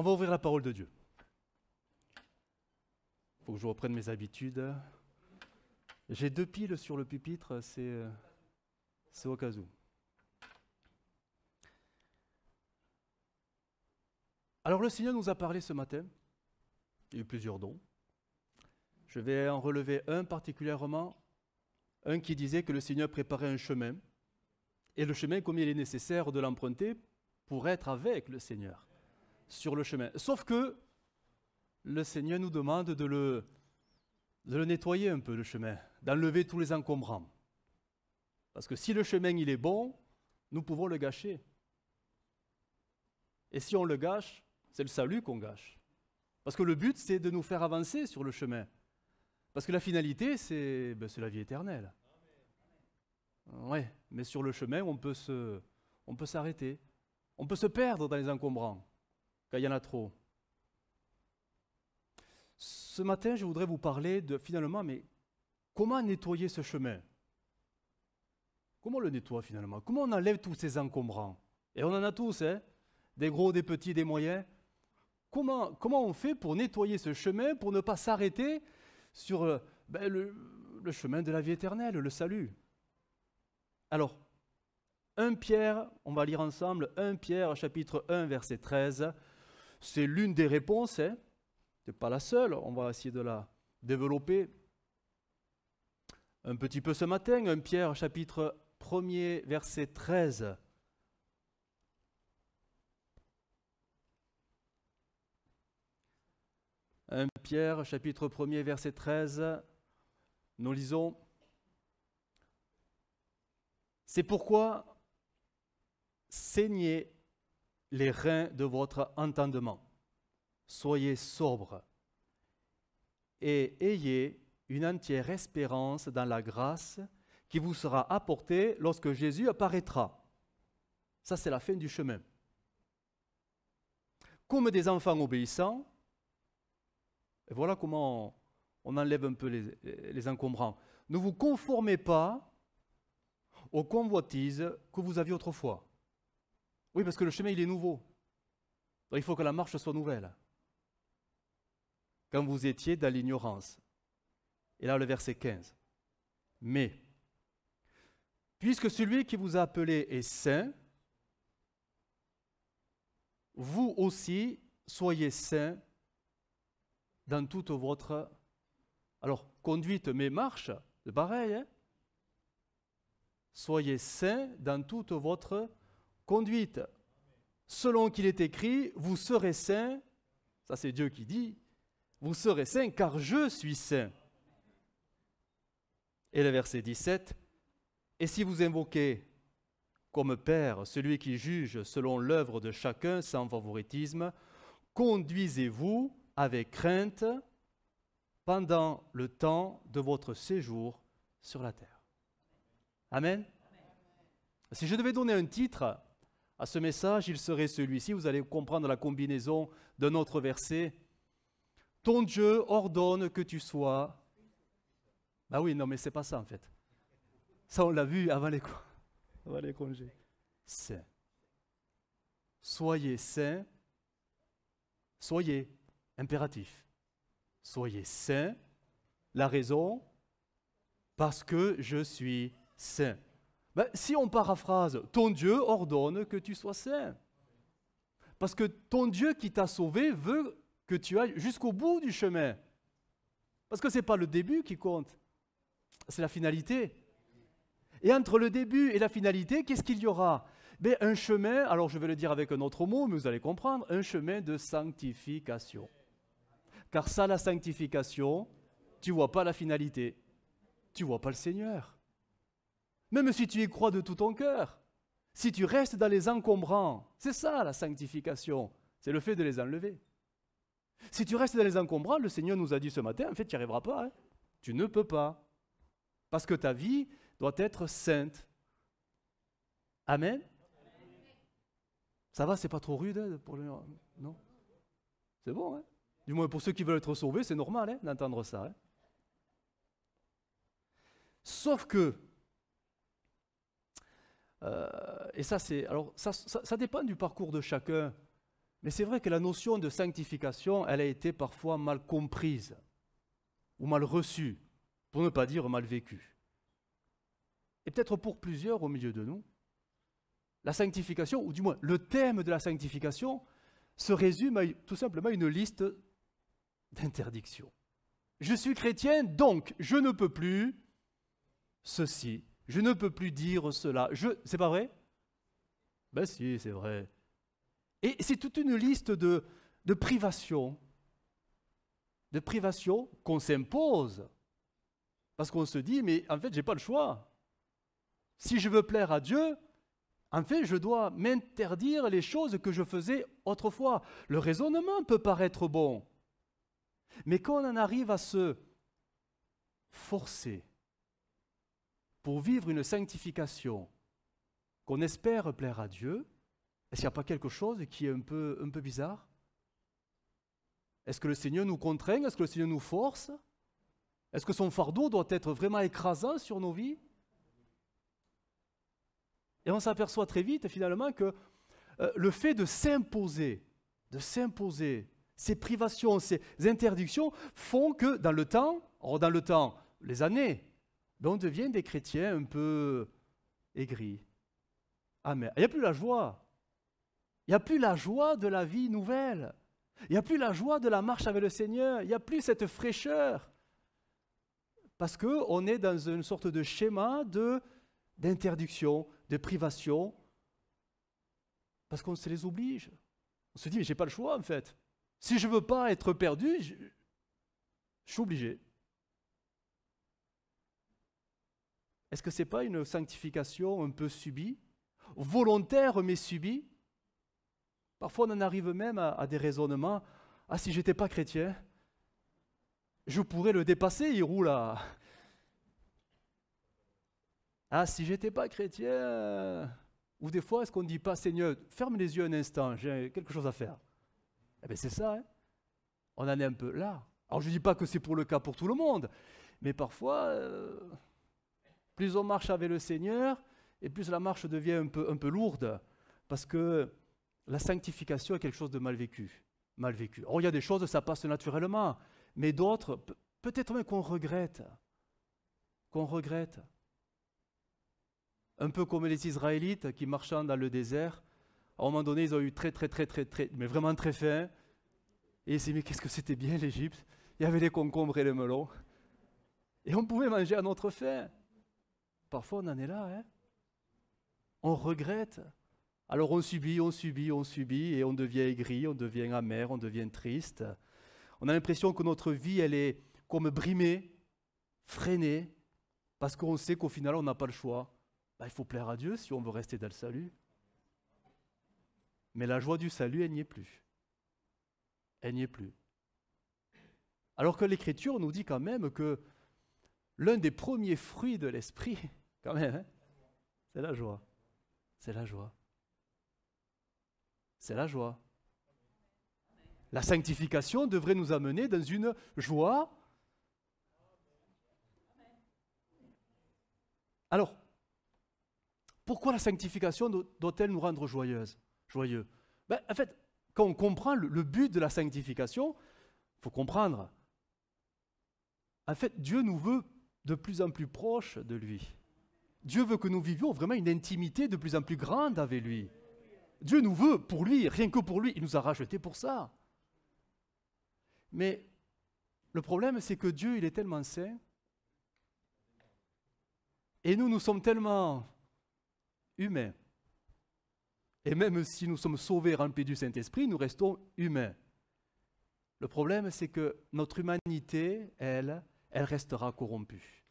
On va ouvrir la parole de Dieu. Il faut que je reprenne mes habitudes. J'ai 2 piles sur le pupitre, c'est au cas où. Alors le Seigneur nous a parlé ce matin. Il y a eu plusieurs dons. Je vais en relever un particulièrement, un qui disait que le Seigneur préparait un chemin, et le chemin, comme il est nécessaire de l'emprunter pour être avec le Seigneur sur le chemin. Sauf que le Seigneur nous demande de le nettoyer un peu, le chemin, d'enlever tous les encombrants. Parce que si le chemin il est bon, nous pouvons le gâcher. Et si on le gâche, c'est le salut qu'on gâche. Parce que le but, c'est de nous faire avancer sur le chemin. Parce que la finalité, c'est la vie éternelle. Oui, mais sur le chemin, on peut s'arrêter. On peut se perdre dans les encombrants, quand il y en a trop. Ce matin, je voudrais vous parler de, finalement, mais comment nettoyer ce chemin? Comment on le nettoie finalement? Comment on enlève tous ces encombrants? Et on en a tous, hein? Des gros, des petits, des moyens. Comment on fait pour nettoyer ce chemin, pour ne pas s'arrêter sur le chemin de la vie éternelle, le salut? Alors, 1 Pierre, on va lire ensemble, 1 Pierre chapitre 1 verset 13, c'est l'une des réponses, hein? Ce n'est pas la seule, on va essayer de la développer un petit peu ce matin. 1 Pierre chapitre 1er verset 13. Pierre, chapitre 1er, verset 13, nous lisons « C'est pourquoi saignez les reins de votre entendement, soyez sobres et ayez une entière espérance dans la grâce qui vous sera apportée lorsque Jésus apparaîtra. » Ça, c'est la fin du chemin. Comme des enfants obéissants, et voilà comment on enlève un peu les encombrants. Ne vous conformez pas aux convoitises que vous aviez autrefois. Oui, parce que le chemin, il est nouveau. Donc, il faut que la marche soit nouvelle. Quand vous étiez dans l'ignorance. Et là, le verset 15. Mais, puisque celui qui vous a appelé est saint, vous aussi soyez saints dans toute votre conduite, mais marche, c'est pareil. Hein? Soyez saints dans toute votre conduite. Selon qu'il est écrit, vous serez saints, ça c'est Dieu qui dit, vous serez saints car je suis saint. Et le verset 17, et si vous invoquez comme Père celui qui juge selon l'œuvre de chacun sans favoritisme, conduisez-vous avec crainte pendant le temps de votre séjour sur la terre. Amen. Si je devais donner un titre à ce message, il serait celui-ci. Vous allez comprendre la combinaison d'un autre verset. Ton Dieu ordonne que tu sois... Ah oui, non, mais c'est pas ça en fait. Ça, on l'a vu avant les congés. Saint. Soyez saints. Soyez. Impératif. Soyez saints. La raison, parce que je suis saint. Si on paraphrase, ton Dieu ordonne que tu sois saint. Parce que ton Dieu qui t'a sauvé veut que tu ailles jusqu'au bout du chemin. Parce que ce n'est pas le début qui compte, c'est la finalité. Et entre le début et la finalité, qu'est-ce qu'il y aura? Un chemin, alors je vais le dire avec un autre mot, mais vous allez comprendre, un chemin de sanctification. Car ça, la sanctification, tu ne vois pas la finalité, tu ne vois pas le Seigneur. Même si tu y crois de tout ton cœur, si tu restes dans les encombrants, c'est ça la sanctification, c'est le fait de les enlever. Si tu restes dans les encombrants, le Seigneur nous a dit ce matin, en fait, tu n'y arriveras pas, hein. Tu ne peux pas, parce que ta vie doit être sainte. Amen. Ça va, c'est pas trop rude hein, pour le... Non? C'est bon, hein? Du moins pour ceux qui veulent être sauvés, c'est normal hein, d'entendre ça. Hein? Sauf que, et ça c'est, alors ça dépend du parcours de chacun. Mais c'est vrai que la notion de sanctification, elle a été parfois mal comprise ou mal reçue, pour ne pas dire mal vécue. Et peut-être pour plusieurs au milieu de nous, la sanctification, ou du moins le thème de la sanctification, se résume à tout simplement une liste d'interdictions. Je suis chrétien, donc je ne peux plus ceci, je ne peux plus dire cela. C'est pas vrai? Ben si, c'est vrai. Et c'est toute une liste de privations qu'on s'impose. Parce qu'on se dit, mais en fait, je n'ai pas le choix. Si je veux plaire à Dieu, en fait, je dois m'interdire les choses que je faisais autrefois. Le raisonnement peut paraître bon. Mais quand on en arrive à se forcer pour vivre une sanctification qu'on espère plaire à Dieu, est-ce qu'il n'y a pas quelque chose qui est un peu bizarre? Est-ce que le Seigneur nous contraint? Est-ce que le Seigneur nous force? Est-ce que son fardeau doit être vraiment écrasant sur nos vies? Et on s'aperçoit très vite finalement que le fait de s'imposer, ces privations, ces interdictions font que dans le temps, les années, on devient des chrétiens un peu aigris. Amen. Il n'y a plus la joie. Il n'y a plus la joie de la vie nouvelle. Il n'y a plus la joie de la marche avec le Seigneur. Il n'y a plus cette fraîcheur. Parce qu'on est dans une sorte de schéma d'interdiction, de privation, parce qu'on se les oblige. On se dit, mais je n'ai pas le choix en fait. Si je ne veux pas être perdu, je suis obligé. Est-ce que ce n'est pas une sanctification un peu subie, volontaire mais subie? Parfois on en arrive même à des raisonnements. Ah, si je n'étais pas chrétien, je pourrais le dépasser, il roule là. Ah, si je n'étais pas chrétien, ou des fois, est-ce qu'on ne dit pas, Seigneur, ferme les yeux un instant, j'ai quelque chose à faire. Eh bien, c'est ça, hein? On en est un peu là. Alors, je ne dis pas que c'est pour le cas pour tout le monde, mais parfois, plus on marche avec le Seigneur, et plus la marche devient un peu lourde, parce que la sanctification est quelque chose de mal vécu. Mal vécu. Alors, il y a des choses, ça passe naturellement, mais d'autres, peut-être même qu'on regrette. Un peu comme les Israélites qui marchant dans le désert, à un moment donné, ils ont eu très, mais vraiment très faim. Et ils se disent, mais qu'est-ce que c'était bien l'Égypte? Il y avait les concombres et les melons. Et on pouvait manger à notre faim. Parfois, on en est là, hein? On regrette. Alors on subit, et on devient aigri, on devient amer, on devient triste. On a l'impression que notre vie, elle est comme brimée, freinée, parce qu'on sait qu'au final, on n'a pas le choix. Il faut plaire à Dieu si on veut rester dans le salut. Mais la joie du salut, elle n'y est plus. Elle n'y est plus. Alors que l'Écriture nous dit quand même que l'un des premiers fruits de l'Esprit, quand même, hein, c'est la joie. C'est la joie. C'est la joie. La sanctification devrait nous amener dans une joie. Alors, pourquoi la sanctification doit-elle nous rendre joyeux? En fait, quand on comprend le but de la sanctification, il faut comprendre. En fait, Dieu nous veut de plus en plus proches de lui. Dieu veut que nous vivions vraiment une intimité de plus en plus grande avec lui. Dieu nous veut pour lui, rien que pour lui. Il nous a rachetés pour ça. Mais le problème, c'est que Dieu, il est tellement saint. Et nous sommes tellement humains. Et même si nous sommes sauvés, remplis du Saint-Esprit, nous restons humains. Le problème, c'est que notre humanité, elle restera corrompue.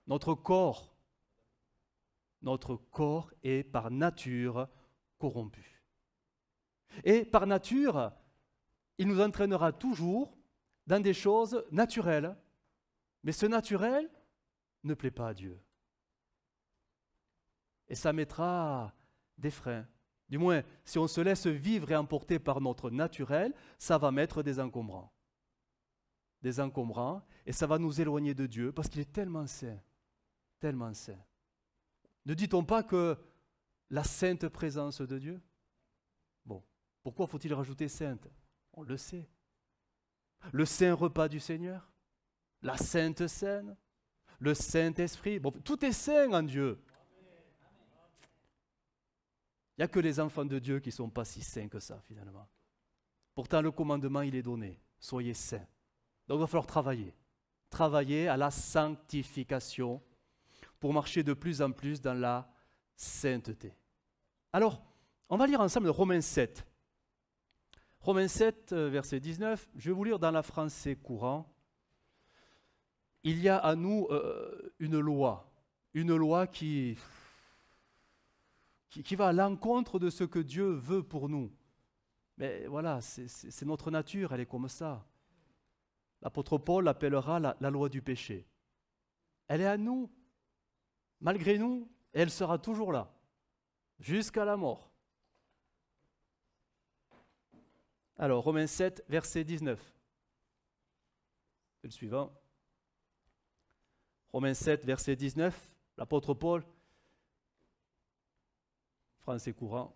Notre corps est par nature corrompu. Et par nature, il nous entraînera toujours dans des choses naturelles. Mais ce naturel ne plaît pas à Dieu. Et ça mettra des freins. Du moins, si on se laisse vivre et emporter par notre naturel, ça va mettre des encombrants. Des encombrants, et ça va nous éloigner de Dieu, parce qu'il est tellement saint. Tellement saint. Ne dit-on pas que la sainte présence de Dieu? Bon, Pourquoi faut-il rajouter sainte? On le sait. Le saint repas du Seigneur, la sainte scène, le Saint-Esprit. Bon, tout est saint en Dieu. Il n'y a que les enfants de Dieu qui ne sont pas si saints que ça, finalement. Pourtant, le commandement, il est donné. Soyez saints. Donc, il va falloir travailler. Travailler à la sanctification pour marcher de plus en plus dans la sainteté. Alors, on va lire ensemble Romains 7. Romains 7, verset 19. Je vais vous lire dans la français courant. Il y a à nous une loi qui va à l'encontre de ce que Dieu veut pour nous. Mais voilà, c'est notre nature, elle est comme ça. L'apôtre Paul l'appellera la loi du péché. Elle est à nous, malgré nous, et elle sera toujours là, jusqu'à la mort. Alors, Romains 7, verset 19. C'est le suivant. Romains 7, verset 19, l'apôtre Paul, français courant.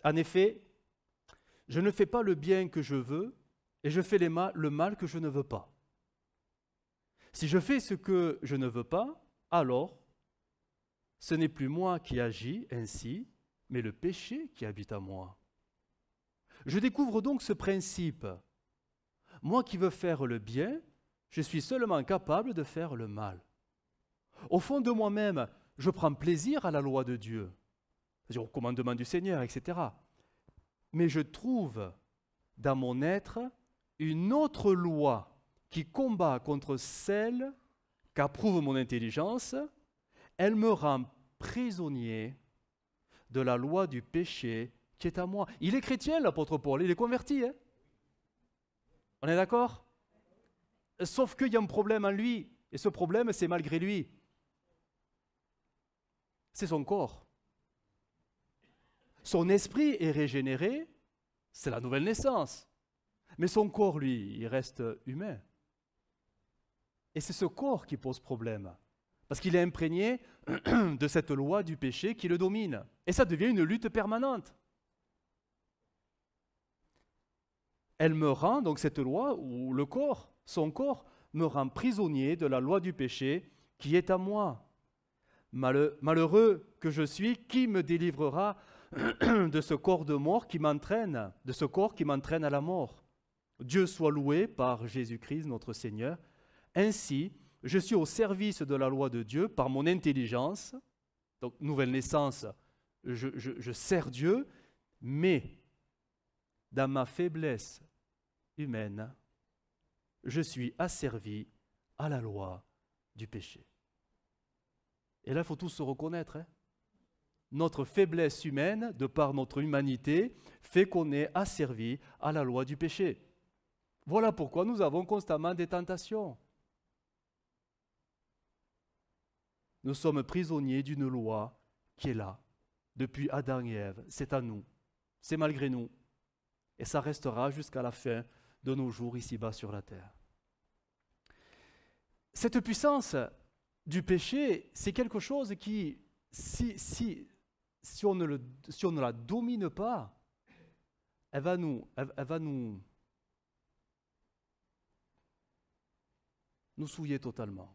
En effet, je ne fais pas le bien que je veux et je fais le mal que je ne veux pas. Si je fais ce que je ne veux pas, alors ce n'est plus moi qui agis ainsi, mais le péché qui habite en moi. Je découvre donc ce principe. Moi qui veux faire le bien, je suis seulement capable de faire le mal. Au fond de moi-même, je prends plaisir à la loi de Dieu, c'est-à-dire au commandement du Seigneur, etc. Mais je trouve dans mon être une autre loi qui combat contre celle qu'approuve mon intelligence. Elle me rend prisonnier de la loi du péché qui est à moi. Il est chrétien, l'apôtre Paul, il est converti. Hein? On est d'accord? Sauf qu'il y a un problème en lui, et ce problème, c'est malgré lui. C'est son corps. Son esprit est régénéré, c'est la nouvelle naissance. Mais son corps, lui, il reste humain. Et c'est ce corps qui pose problème. Parce qu'il est imprégné de cette loi du péché qui le domine. Et ça devient une lutte permanente. Elle me rend, donc cette loi, ou le corps, son corps, me rend prisonnier de la loi du péché qui est à moi. Malheureux que je suis, qui me délivrera de ce corps de mort qui m'entraîne, de ce corps qui m'entraîne à la mort? Dieu soit loué par Jésus-Christ, notre Seigneur. Ainsi, je suis au service de la loi de Dieu par mon intelligence. Donc, nouvelle naissance, je sers Dieu, mais dans ma faiblesse humaine, je suis asservi à la loi du péché. Et là, il faut tous se reconnaître. Hein? Notre faiblesse humaine, de par notre humanité, fait qu'on est asservi à la loi du péché. Voilà pourquoi nous avons constamment des tentations. Nous sommes prisonniers d'une loi qui est là, depuis Adam et Ève. C'est à nous, c'est malgré nous. Et ça restera jusqu'à la fin de nos jours ici-bas sur la terre. Cette puissance du péché, c'est quelque chose qui, si on ne la domine pas, elle va nous souiller totalement.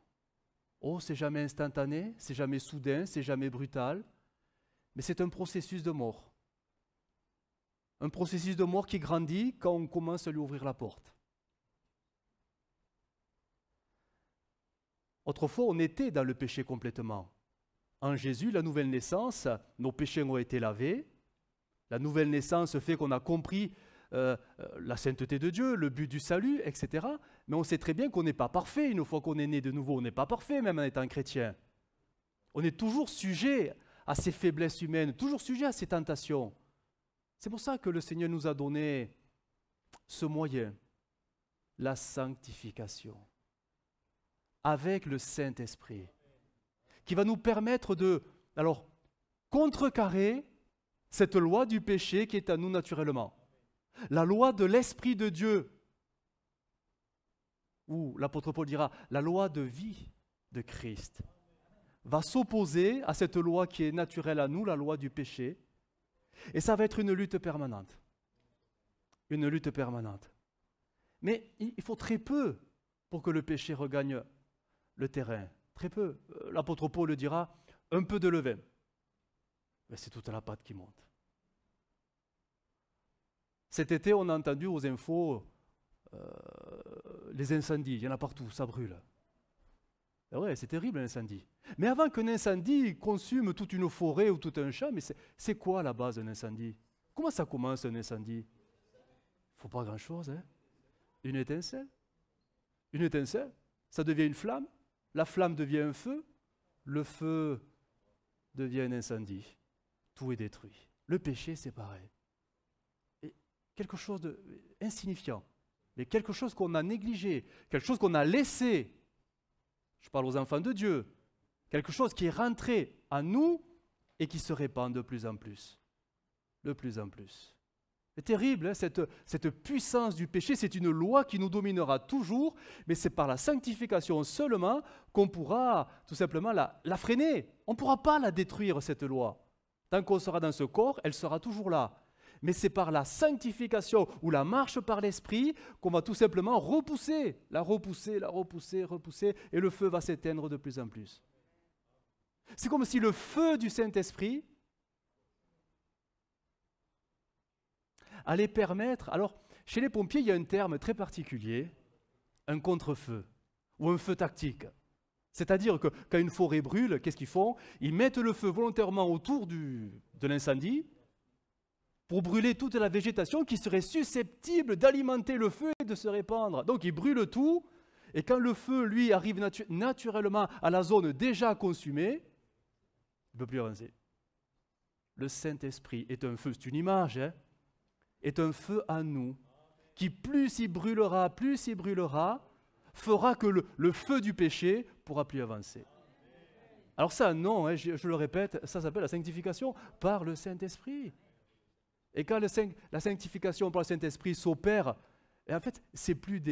Oh, c'est jamais instantané, c'est jamais soudain, c'est jamais brutal, mais c'est un processus de mort. Un processus de mort qui grandit quand on commence à lui ouvrir la porte. Autrefois, on était dans le péché complètement. En Jésus, la nouvelle naissance, nos péchés ont été lavés. La nouvelle naissance fait qu'on a compris la sainteté de Dieu, le but du salut, etc. Mais on sait très bien qu'on n'est pas parfait. Une fois qu'on est né de nouveau, on n'est pas parfait, même en étant chrétien. On est toujours sujet à ces faiblesses humaines, toujours sujet à ces tentations. C'est pour ça que le Seigneur nous a donné ce moyen, la sanctification, avec le Saint-Esprit, qui va nous permettre de, contrecarrer cette loi du péché qui est à nous naturellement. La loi de l'Esprit de Dieu, ou l'apôtre Paul dira, la loi de vie de Christ, va s'opposer à cette loi qui est naturelle à nous, la loi du péché, Et ça va être une lutte permanente. Une lutte permanente. Mais il faut très peu pour que le péché regagne le terrain. Très peu. L'apôtre Paul le dira, un peu de levain. Mais c'est toute la pâte qui monte. Cet été, on a entendu aux infos les incendies. Il y en a partout, ça brûle. Et ouais, c'est terrible l'incendie. Mais avant qu'un incendie consume toute une forêt ou tout un champ, mais c'est quoi la base d'un incendie? Comment ça commence un incendie? Il ne faut pas grand-chose, hein? Une étincelle. Une étincelle, ça devient une flamme. La flamme devient un feu. Le feu devient un incendie. Tout est détruit. Le péché, c'est pareil. Et quelque chose d'insignifiant, mais quelque chose qu'on a négligé, quelque chose qu'on a laissé. Je parle aux enfants de Dieu. Quelque chose qui est rentré en nous et qui se répand de plus en plus. De plus en plus. C'est terrible, hein, cette puissance du péché, c'est une loi qui nous dominera toujours, mais c'est par la sanctification seulement qu'on pourra tout simplement la freiner. On ne pourra pas la détruire, cette loi. Tant qu'on sera dans ce corps, elle sera toujours là. Mais c'est par la sanctification ou la marche par l'esprit qu'on va tout simplement repousser, et le feu va s'éteindre de plus en plus. C'est comme si le feu du Saint-Esprit allait permettre... Alors, chez les pompiers, il y a un terme très particulier, un contre-feu, ou un feu tactique. C'est-à-dire que quand une forêt brûle, qu'est-ce qu'ils font? Ils mettent le feu volontairement autour de l'incendie pour brûler toute la végétation qui serait susceptible d'alimenter le feu et de se répandre. Donc ils brûlent tout, et quand le feu, lui, arrive naturellement à la zone déjà consumée, il ne peut plus avancer. Le Saint-Esprit est un feu, c'est une image, hein, est un feu en nous, qui plus il brûlera, fera que le feu du péché ne pourra plus avancer. Alors ça, non, hein, je le répète, ça s'appelle la sanctification par le Saint-Esprit. Et quand la sanctification par le Saint-Esprit s'opère, en fait, c'est plus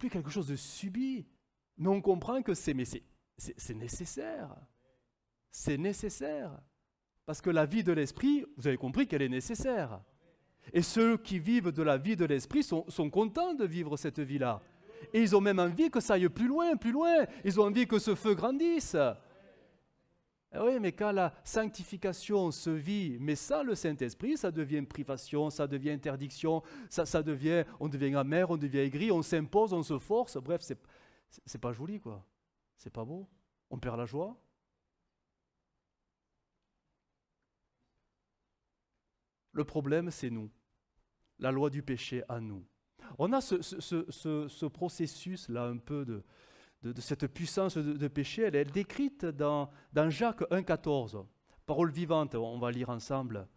quelque chose de subi. Mais on comprend que c'est nécessaire. C'est nécessaire. Parce que la vie de l'Esprit, vous avez compris qu'elle est nécessaire. Et ceux qui vivent de la vie de l'Esprit sont contents de vivre cette vie-là. Et ils ont même envie que ça aille plus loin, plus loin. Ils ont envie que ce feu grandisse. Eh oui, mais quand la sanctification se vit, mais sans le Saint-Esprit, ça devient privation, ça devient interdiction, on devient amer, on devient aigri, on s'impose, on se force. Bref, c'est pas joli, quoi. C'est pas beau. On perd la joie. Le problème, c'est nous. La loi du péché à nous. On a ce processus-là un peu de cette puissance de péché, elle est décrite dans Jacques 1,14. Parole vivante, on va lire ensemble.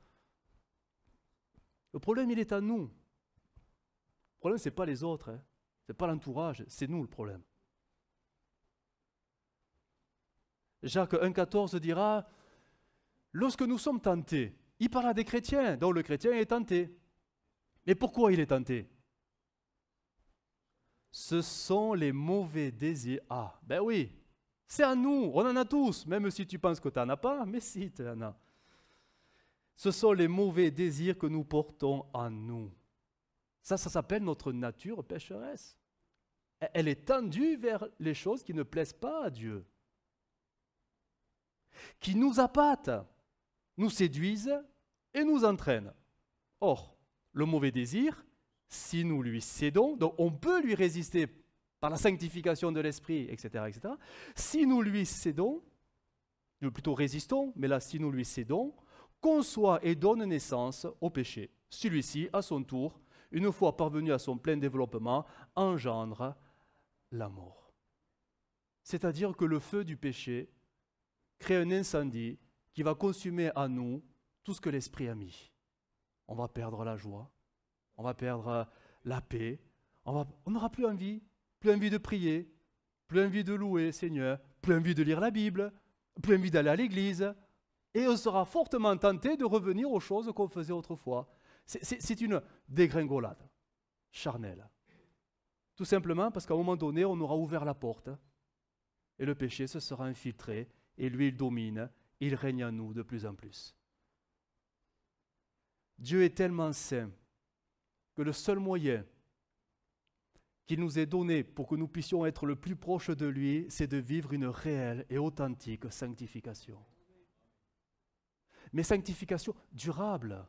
Le problème, il est à nous. Le problème, ce n'est pas les autres, hein. Ce n'est pas l'entourage, c'est nous le problème. Jacques 1,14 dira, lorsque nous sommes tentés, il parle à des chrétiens, donc le chrétien est tenté. Mais pourquoi il est tenté? Ce sont les mauvais désirs. Ah, ben oui, c'est à nous, on en a tous, même si tu penses que tu n'en as pas, mais si tu en as. Ce sont les mauvais désirs que nous portons en nous. Ça s'appelle notre nature pécheresse. Elle est tendue vers les choses qui ne plaisent pas à Dieu, qui nous appâtent, nous séduisent et nous entraînent. Or, le mauvais désir, si nous lui cédons, donc on peut lui résister par la sanctification de l'esprit, etc., etc. Si nous lui cédons, nous plutôt résistons, mais là, si nous lui cédons, conçoit et donne naissance au péché. Celui-ci, à son tour, une fois parvenu à son plein développement, engendre la mort. C'est-à-dire que le feu du péché crée un incendie qui va consumer en nous tout ce que l'esprit a mis. On va perdre la joie, on va perdre la paix, on n'aura plus envie de prier, plus envie de louer Seigneur, plus envie de lire la Bible, plus envie d'aller à l'église, et on sera fortement tenté de revenir aux choses qu'on faisait autrefois. C'est une dégringolade charnelle. Tout simplement parce qu'à un moment donné, on aura ouvert la porte, et le péché se sera infiltré, et lui, il domine, il règne en nous de plus en plus. Dieu est tellement saint que le seul moyen qu'il nous est donné pour que nous puissions être le plus proche de lui, c'est de vivre une réelle et authentique sanctification. Mais sanctification durable.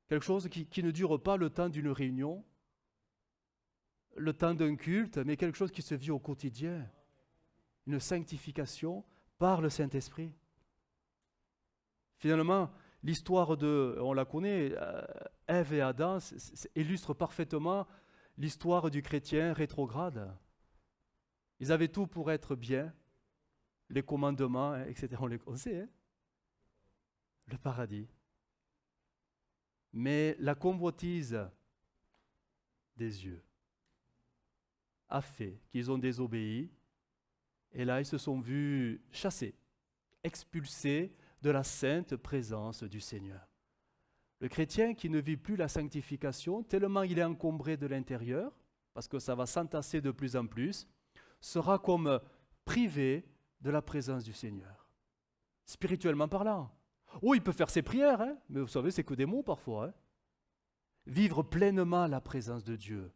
Quelque chose qui ne dure pas le temps d'une réunion, le temps d'un culte, mais quelque chose qui se vit au quotidien. Une sanctification par le Saint-Esprit. Finalement, l'histoire on la connaît, Ève et Adam, illustre parfaitement l'histoire du chrétien rétrograde. Ils avaient tout pour être bien, les commandements, etc. On sait, hein? Le paradis. Mais la convoitise des yeux a fait qu'ils ont désobéi, et là ils se sont vus chassés, expulsés de la sainte présence du Seigneur. Le chrétien qui ne vit plus la sanctification, tellement il est encombré de l'intérieur, parce que ça va s'entasser de plus en plus, sera comme privé de la présence du Seigneur, spirituellement parlant. Oh, il peut faire ses prières, hein, mais vous savez, c'est que des mots parfois. Hein. Vivre pleinement la présence de Dieu.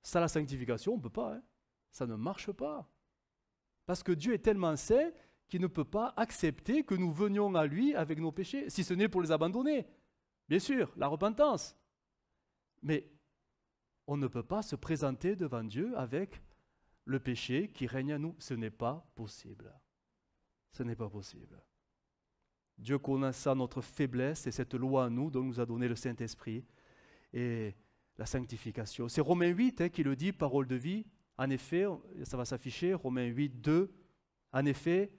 Ça, la sanctification, on ne peut pas. Hein. Ça ne marche pas. Parce que Dieu est tellement saint qu'il ne peut pas accepter que nous venions à lui avec nos péchés, si ce n'est pour les abandonner. Bien sûr, la repentance. Mais on ne peut pas se présenter devant Dieu avec le péché qui règne en nous. Ce n'est pas possible. Ce n'est pas possible. Dieu connaissant notre faiblesse et cette loi en nous dont nous a donné le Saint-Esprit et la sanctification. C'est Romains 8 qui le dit, parole de vie. En effet, ça va s'afficher, Romains 8, 2. En effet,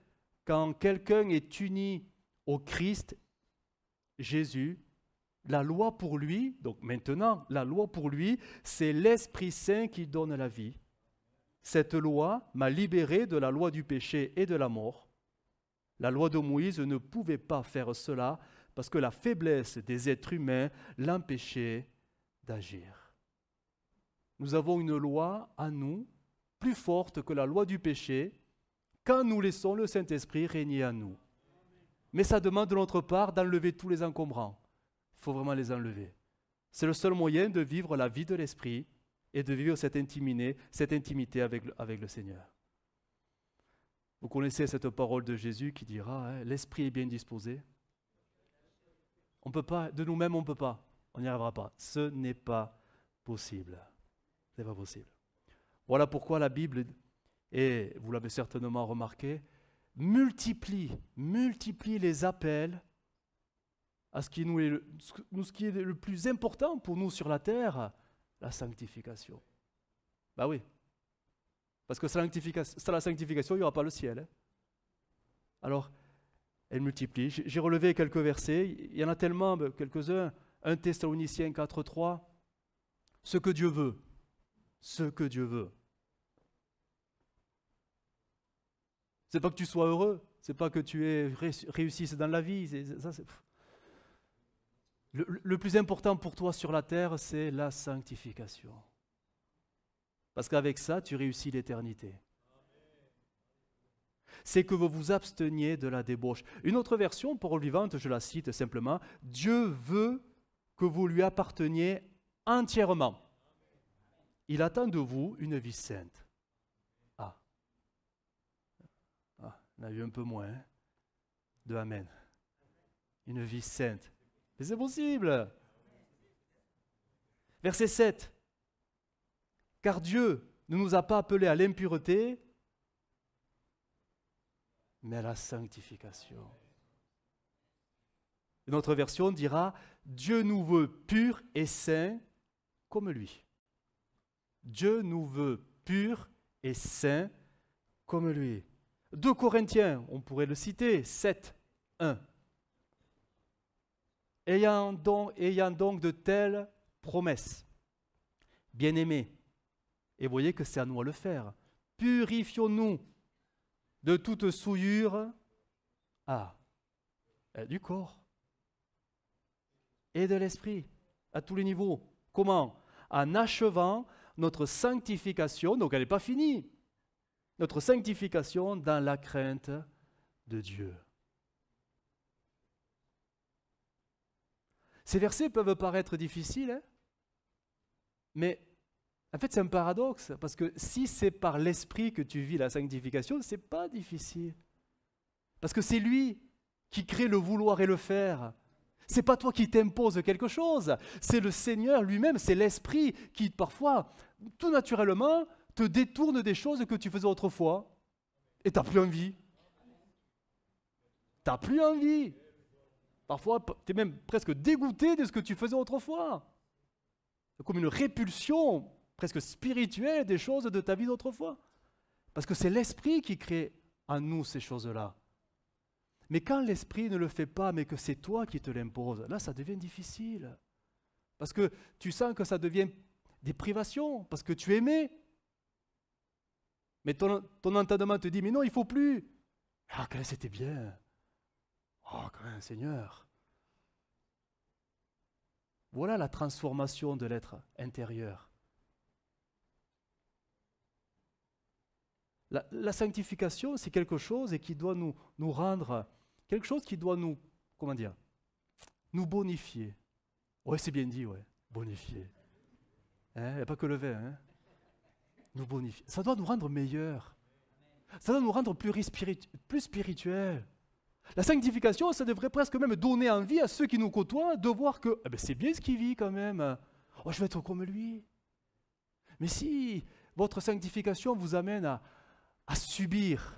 quand quelqu'un est uni au Christ, Jésus, la loi pour lui, donc maintenant, la loi pour lui, c'est l'Esprit Saint qui donne la vie. Cette loi m'a libéré de la loi du péché et de la mort. La loi de Moïse ne pouvait pas faire cela parce que la faiblesse des êtres humains l'empêchait d'agir. Nous avons une loi à nous plus forte que la loi du péché quand nous laissons le Saint-Esprit régner en nous. Mais ça demande de notre part d'enlever tous les encombrants. Il faut vraiment les enlever. C'est le seul moyen de vivre la vie de l'Esprit et de vivre cette intimité avec le Seigneur. Vous connaissez cette parole de Jésus qui dira hein, « L'esprit est bien disposé ». On peut pas, de nous-mêmes on ne peut pas, on n'y arrivera pas. Ce n'est pas possible. Ce n'est pas possible. Voilà pourquoi la Bible, et vous l'avez certainement remarqué, multiplie les appels à ce qui est le plus important pour nous sur la terre, la sanctification. Ben oui. Parce que sans la sanctification, il n'y aura pas le ciel. Hein. Alors, elle multiplie. J'ai relevé quelques versets. Il y en a tellement, quelques-uns. 1 Thessaloniciens 4.3. Ce que Dieu veut. Ce que Dieu veut. C'est pas que tu sois heureux. C'est pas que tu réussisses dans la vie. Le plus important pour toi sur la terre, c'est la sanctification. Parce qu'avec ça, tu réussis l'éternité. C'est que vous vous absteniez de la débauche. Une autre version, parole vivante, je la cite simplement, Dieu veut que vous lui apparteniez entièrement. Il attend de vous une vie sainte. On a eu un peu moins de Amen. Une vie sainte. Mais c'est possible. Verset 7. Car Dieu ne nous a pas appelés à l'impureté, mais à la sanctification. Une autre version dira, Dieu nous veut purs et saints comme lui. Dieu nous veut purs et saints comme lui. 2 Corinthiens, on pourrait le citer, 7, 1. Ayant donc de telles promesses, bien-aimés, et vous voyez que c'est à nous à le faire. Purifions-nous de toute souillure du corps et de l'esprit, à tous les niveaux. Comment? En achevant notre sanctification, donc elle n'est pas finie, notre sanctification dans la crainte de Dieu. Ces versets peuvent paraître difficiles, hein, mais en fait c'est un paradoxe, parce que si c'est par l'Esprit que tu vis la sanctification, ce n'est pas difficile. Parce que c'est lui qui crée le vouloir et le faire. Ce n'est pas toi qui t'imposes quelque chose, c'est le Seigneur lui-même, c'est l'Esprit qui parfois, tout naturellement, te détourne des choses que tu faisais autrefois et tu n'as plus envie. Tu n'as plus envie. Parfois, tu es même presque dégoûté de ce que tu faisais autrefois. C'est comme une répulsion presque spirituelle des choses de ta vie d'autrefois. Parce que c'est l'Esprit qui crée en nous ces choses-là. Mais quand l'Esprit ne le fait pas, mais que c'est toi qui te l'imposes, là, ça devient difficile. Parce que tu sens que ça devient des privations, parce que tu aimais. Mais ton entendement te dit, mais non, il ne faut plus. Ah, quand même, c'était bien. Oh, quand même, Seigneur. Voilà la transformation de l'être intérieur. La sanctification, c'est quelque chose qui doit nous rendre, quelque chose qui doit nous, comment dire, nous bonifier. Oui, c'est bien dit, ouais, bonifier. Il n'y a pas que le vin, hein. Nous bonifier. Ça doit nous rendre meilleurs. Ça doit nous rendre plus spirituels. La sanctification, ça devrait presque même donner envie à ceux qui nous côtoient de voir que c'est bien ce qu'il vit quand même. Oh, je vais être comme lui. Mais si votre sanctification vous amène à subir,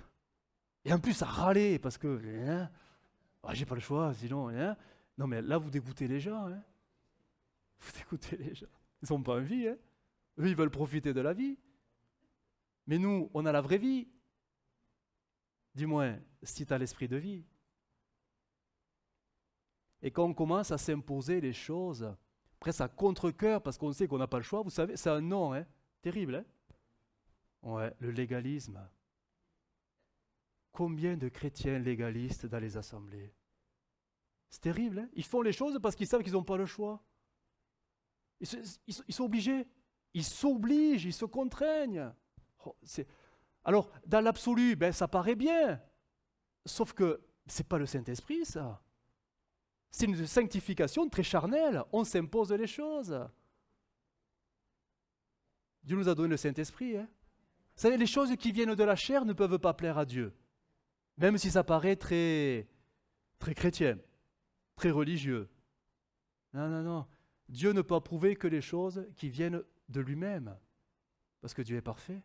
et en plus à râler, parce que j'ai pas le choix, sinon, non mais là vous dégoûtez les gens. Hein. Vous dégoûtez les gens. Ils n'ont pas envie. Hein. Eux, ils veulent profiter de la vie. Mais nous, on a la vraie vie. Du moins, si tu as l'esprit de vie. Et quand on commence à s'imposer les choses, presque à contre-cœur, parce qu'on sait qu'on n'a pas le choix, vous savez, c'est un nom, hein, terrible, hein? Ouais, le légalisme. Combien de chrétiens légalistes dans les assemblées? C'est terrible, hein? Ils font les choses parce qu'ils savent qu'ils n'ont pas le choix. Ils sont obligés. Ils s'obligent, ils se contraignent. Oh, alors, dans l'absolu, ça paraît bien. Sauf que ce n'est pas le Saint-Esprit, ça. C'est une sanctification très charnelle. On s'impose les choses. Dieu nous a donné le Saint-Esprit. Hein. Vous savez, les choses qui viennent de la chair ne peuvent pas plaire à Dieu. Même si ça paraît très, très chrétien, très religieux. Non, non, non. Dieu ne peut approuver que les choses qui viennent de lui-même. Parce que Dieu est parfait.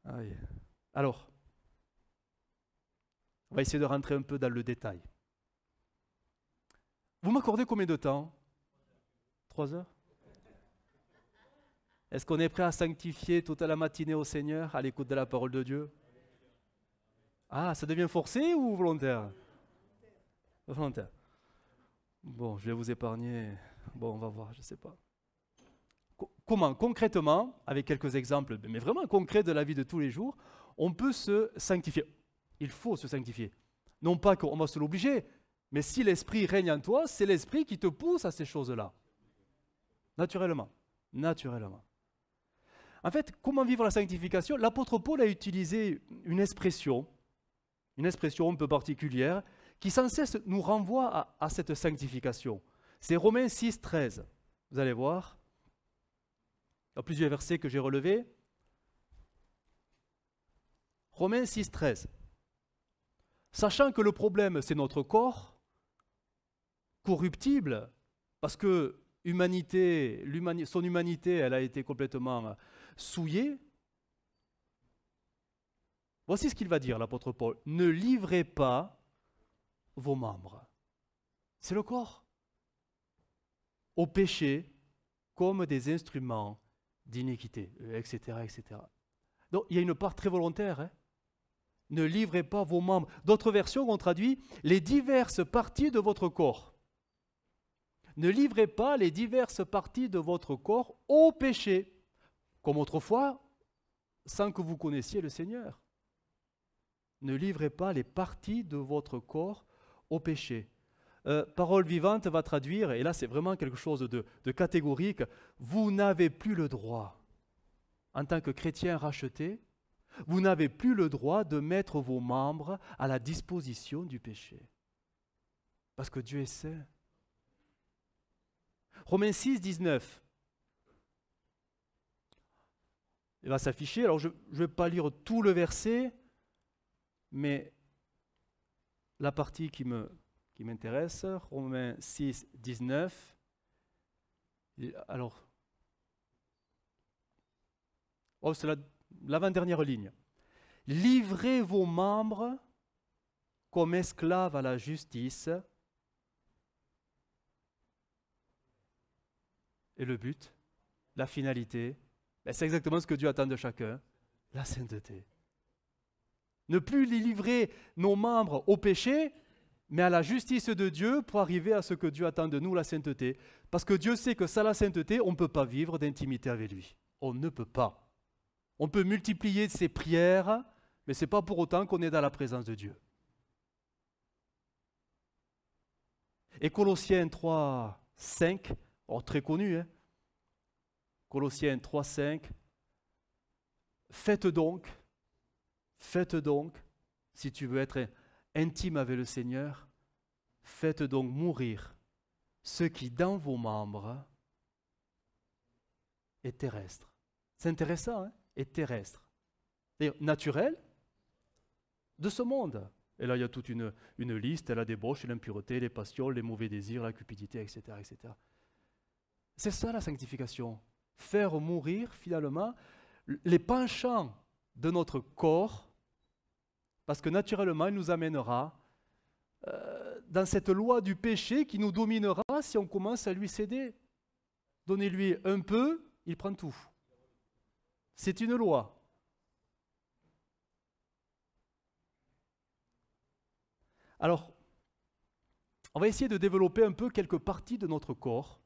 Aïe. Alors, on va essayer de rentrer un peu dans le détail. Vous m'accordez combien de temps? 3 heures? Est-ce qu'on est prêt à sanctifier toute la matinée au Seigneur, à l'écoute de la parole de Dieu? Ah, ça devient forcé ou volontaire? Volontaire. Bon, je vais vous épargner. Bon, on va voir, je ne sais pas. Comment, concrètement, avec quelques exemples, mais vraiment concrets de la vie de tous les jours, on peut se sanctifier? Il faut se sanctifier. Non pas qu'on va se l'obliger, mais si l'Esprit règne en toi, c'est l'Esprit qui te pousse à ces choses-là. Naturellement. Naturellement. En fait, comment vivre la sanctification? L'apôtre Paul a utilisé une expression un peu particulière, qui sans cesse nous renvoie à cette sanctification. C'est Romains 6, 13. Vous allez voir. Il y a plusieurs versets que j'ai relevés. Romains 6, 13. Sachant que le problème, c'est notre corps, corruptible, parce que son humanité, elle a été complètement souillée. Voici ce qu'il va dire, l'apôtre Paul. Ne livrez pas vos membres. C'est le corps. Au péché, comme des instruments d'iniquité, etc., etc. Donc, il y a une part très volontaire. Hein. Ne livrez pas vos membres. D'autres versions ont traduit les diverses parties de votre corps. Ne livrez pas les diverses parties de votre corps au péché, comme autrefois, sans que vous connaissiez le Seigneur. Ne livrez pas les parties de votre corps au péché. Parole vivante va traduire, et là c'est vraiment quelque chose de catégorique, vous n'avez plus le droit, en tant que chrétien racheté, vous n'avez plus le droit de mettre vos membres à la disposition du péché. Parce que Dieu est saint. Romains 6, 19. Il va s'afficher. Alors je ne vais pas lire tout le verset, mais la partie qui m'intéresse, Romains 6, 19. Alors, c'est l'avant-dernière ligne. Livrez vos membres comme esclaves à la justice. Et le but, la finalité, c'est exactement ce que Dieu attend de chacun, la sainteté. Ne plus livrer nos membres au péché, mais à la justice de Dieu pour arriver à ce que Dieu attend de nous, la sainteté. Parce que Dieu sait que sans la sainteté, on ne peut pas vivre d'intimité avec lui. On ne peut pas. On peut multiplier ses prières, mais ce n'est pas pour autant qu'on est dans la présence de Dieu. Et Colossiens 3, 5, très connu, hein? Colossiens 3, 5, faites donc, si tu veux être intime avec le Seigneur, faites donc mourir ce qui dans vos membres est terrestre. C'est intéressant, hein? Est terrestre. C'est-à-dire naturel de ce monde. Et là, il y a toute une liste, la débauche, l'impureté, les passions, les mauvais désirs, la cupidité, etc. etc. C'est ça la sanctification. Faire mourir finalement les penchants de notre corps, parce que naturellement, il nous amènera dans cette loi du péché qui nous dominera si on commence à lui céder. Donnez-lui un peu, il prend tout. C'est une loi. Alors, on va essayer de développer un peu quelques parties de notre corps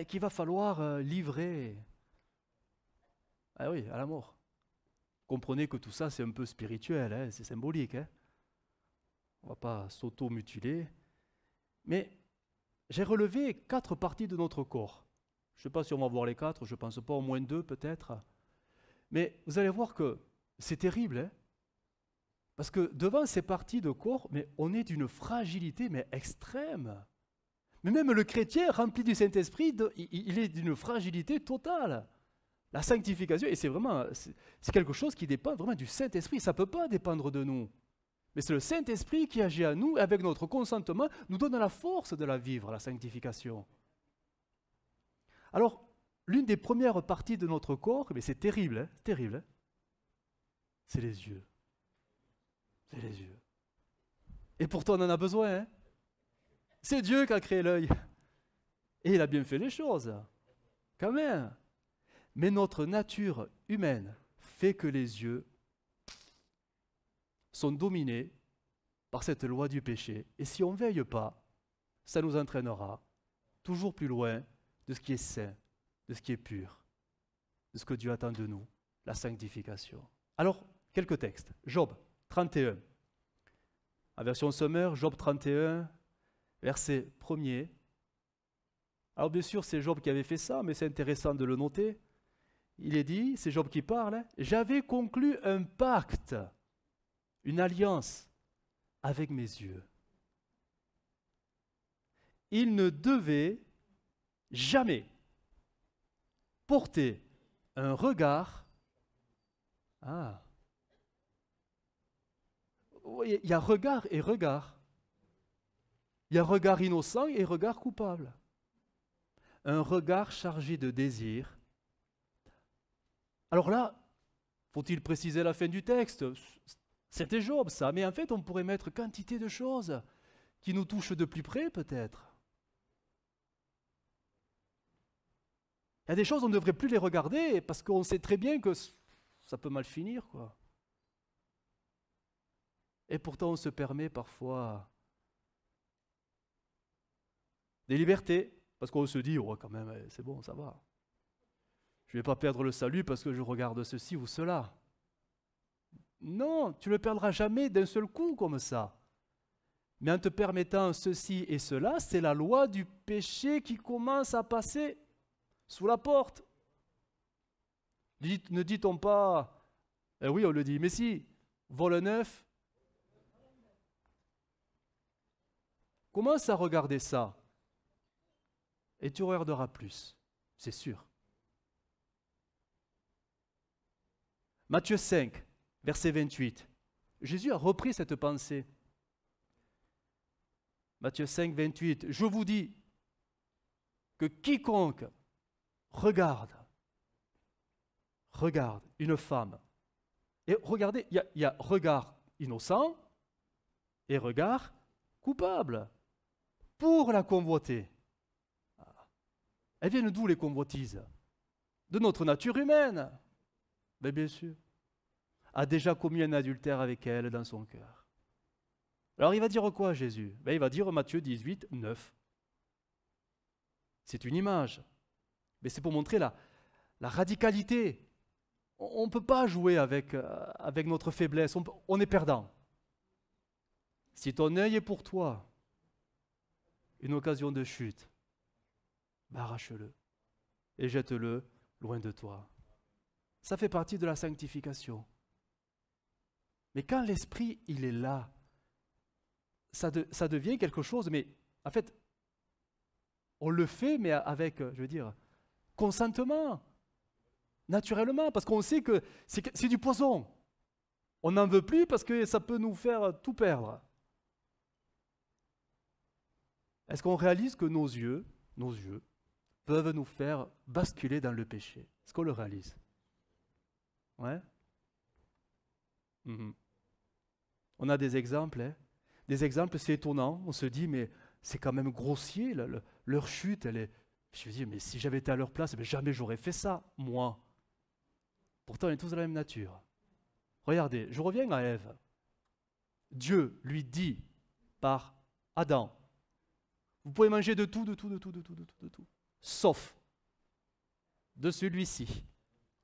qu'il va falloir livrer à la mort. Comprenez que tout ça, c'est un peu spirituel, hein, c'est symbolique. Hein. On ne va pas s'auto-mutiler. Mais j'ai relevé 4 parties de notre corps. Je ne sais pas si on va voir les 4, je ne pense pas, au moins 2 peut-être. Mais vous allez voir que c'est terrible. Hein. Parce que devant ces parties de corps, mais on est d'une fragilité extrême. Mais même le chrétien rempli du Saint-Esprit, il est d'une fragilité totale. La sanctification, et c'est quelque chose qui dépend vraiment du Saint-Esprit. Ça ne peut pas dépendre de nous. Mais c'est le Saint-Esprit qui agit à nous, et avec notre consentement, nous donne la force de la vivre, la sanctification. Alors, l'une des premières parties de notre corps, mais c'est terrible, hein, c'est les yeux. C'est les yeux. Et pourtant, on en a besoin. Hein. C'est Dieu qui a créé l'œil. Et il a bien fait les choses. Quand même. Mais notre nature humaine fait que les yeux sont dominés par cette loi du péché. Et si on ne veille pas, ça nous entraînera toujours plus loin de ce qui est saint, de ce qui est pur, de ce que Dieu attend de nous, la sanctification. Alors, quelques textes. Job 31. En version sommaire, Job 31, verset 1er. Alors bien sûr, c'est Job qui avait fait ça, mais c'est intéressant de le noter. Il est dit, c'est Job qui parle, hein, j'avais conclu un pacte, une alliance avec mes yeux. Il ne devait jamais porter un regard. Il y a regard et regard. Il y a regard innocent et regard coupable. Un regard chargé de désir. Alors là, faut-il préciser la fin du texte? C'était Job ça, mais en fait on pourrait mettre quantité de choses qui nous touchent de plus près peut-être. Il y a des choses on ne devrait plus les regarder parce qu'on sait très bien que ça peut mal finir, quoi. Et pourtant on se permet parfois des libertés, parce qu'on se dit, quand même, c'est bon, ça va. Je ne vais pas perdre le salut parce que je regarde ceci ou cela. Non, tu ne le perdras jamais d'un seul coup comme ça. Mais en te permettant ceci et cela, c'est la loi du péché qui commence à passer sous la porte. Ne dit-on pas, oui on le dit, mais si, vol neuf, commence à regarder ça et tu regarderas plus, c'est sûr. Matthieu 5, verset 28. Jésus a repris cette pensée. Matthieu 5, 28. Je vous dis que quiconque regarde une femme, et regardez, il y a regard innocent et regard coupable pour la convoiter. Elles viennent d'où les convoitises? De notre nature humaine. Mais bien sûr. A déjà commis un adultère avec elle dans son cœur. Alors il va dire quoi Jésus? Il va dire Matthieu 18, 9. C'est une image. Mais c'est pour montrer la radicalité. On ne peut pas jouer avec notre faiblesse. On est perdant. Si ton œil est pour toi une occasion de chute, arrache-le et jette-le loin de toi. Ça fait partie de la sanctification. Mais quand l'esprit, il est là, ça devient quelque chose, mais en fait, on le fait, mais avec, je veux dire, consentement, naturellement, parce qu'on sait que c'est du poison. On n'en veut plus parce que ça peut nous faire tout perdre. Est-ce qu'on réalise que nos yeux peuvent nous faire basculer dans le péché? Est-ce qu'on le réalise? Ouais. On a des exemples, hein. Des exemples, c'est étonnant. On se dit, mais c'est quand même grossier, leur chute, elle est... Je me dis, mais si j'avais été à leur place, jamais j'aurais fait ça, moi. Pourtant, on est tous de la même nature. Regardez, je reviens à Ève. Dieu lui dit par Adam, vous pouvez manger de tout, sauf de celui-ci,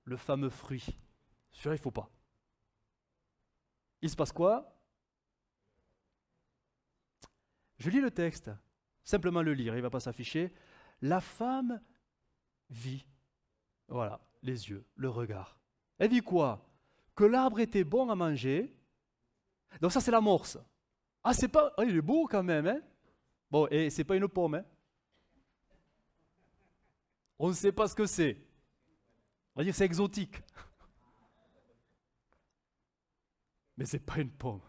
le fameux fruit. Celui-là, il ne faut pas. Il se passe quoi? Je lis le texte, simplement le lire, il ne va pas s'afficher. La femme vit, voilà, les yeux, le regard. Elle vit quoi? Que l'arbre était bon à manger. Donc ça, c'est l'amorce. Ah, c'est pas... il est beau quand même, hein? Bon, et c'est pas une pomme, hein? On ne sait pas ce que c'est. On va dire que c'est exotique. Mais c'est pas une pomme.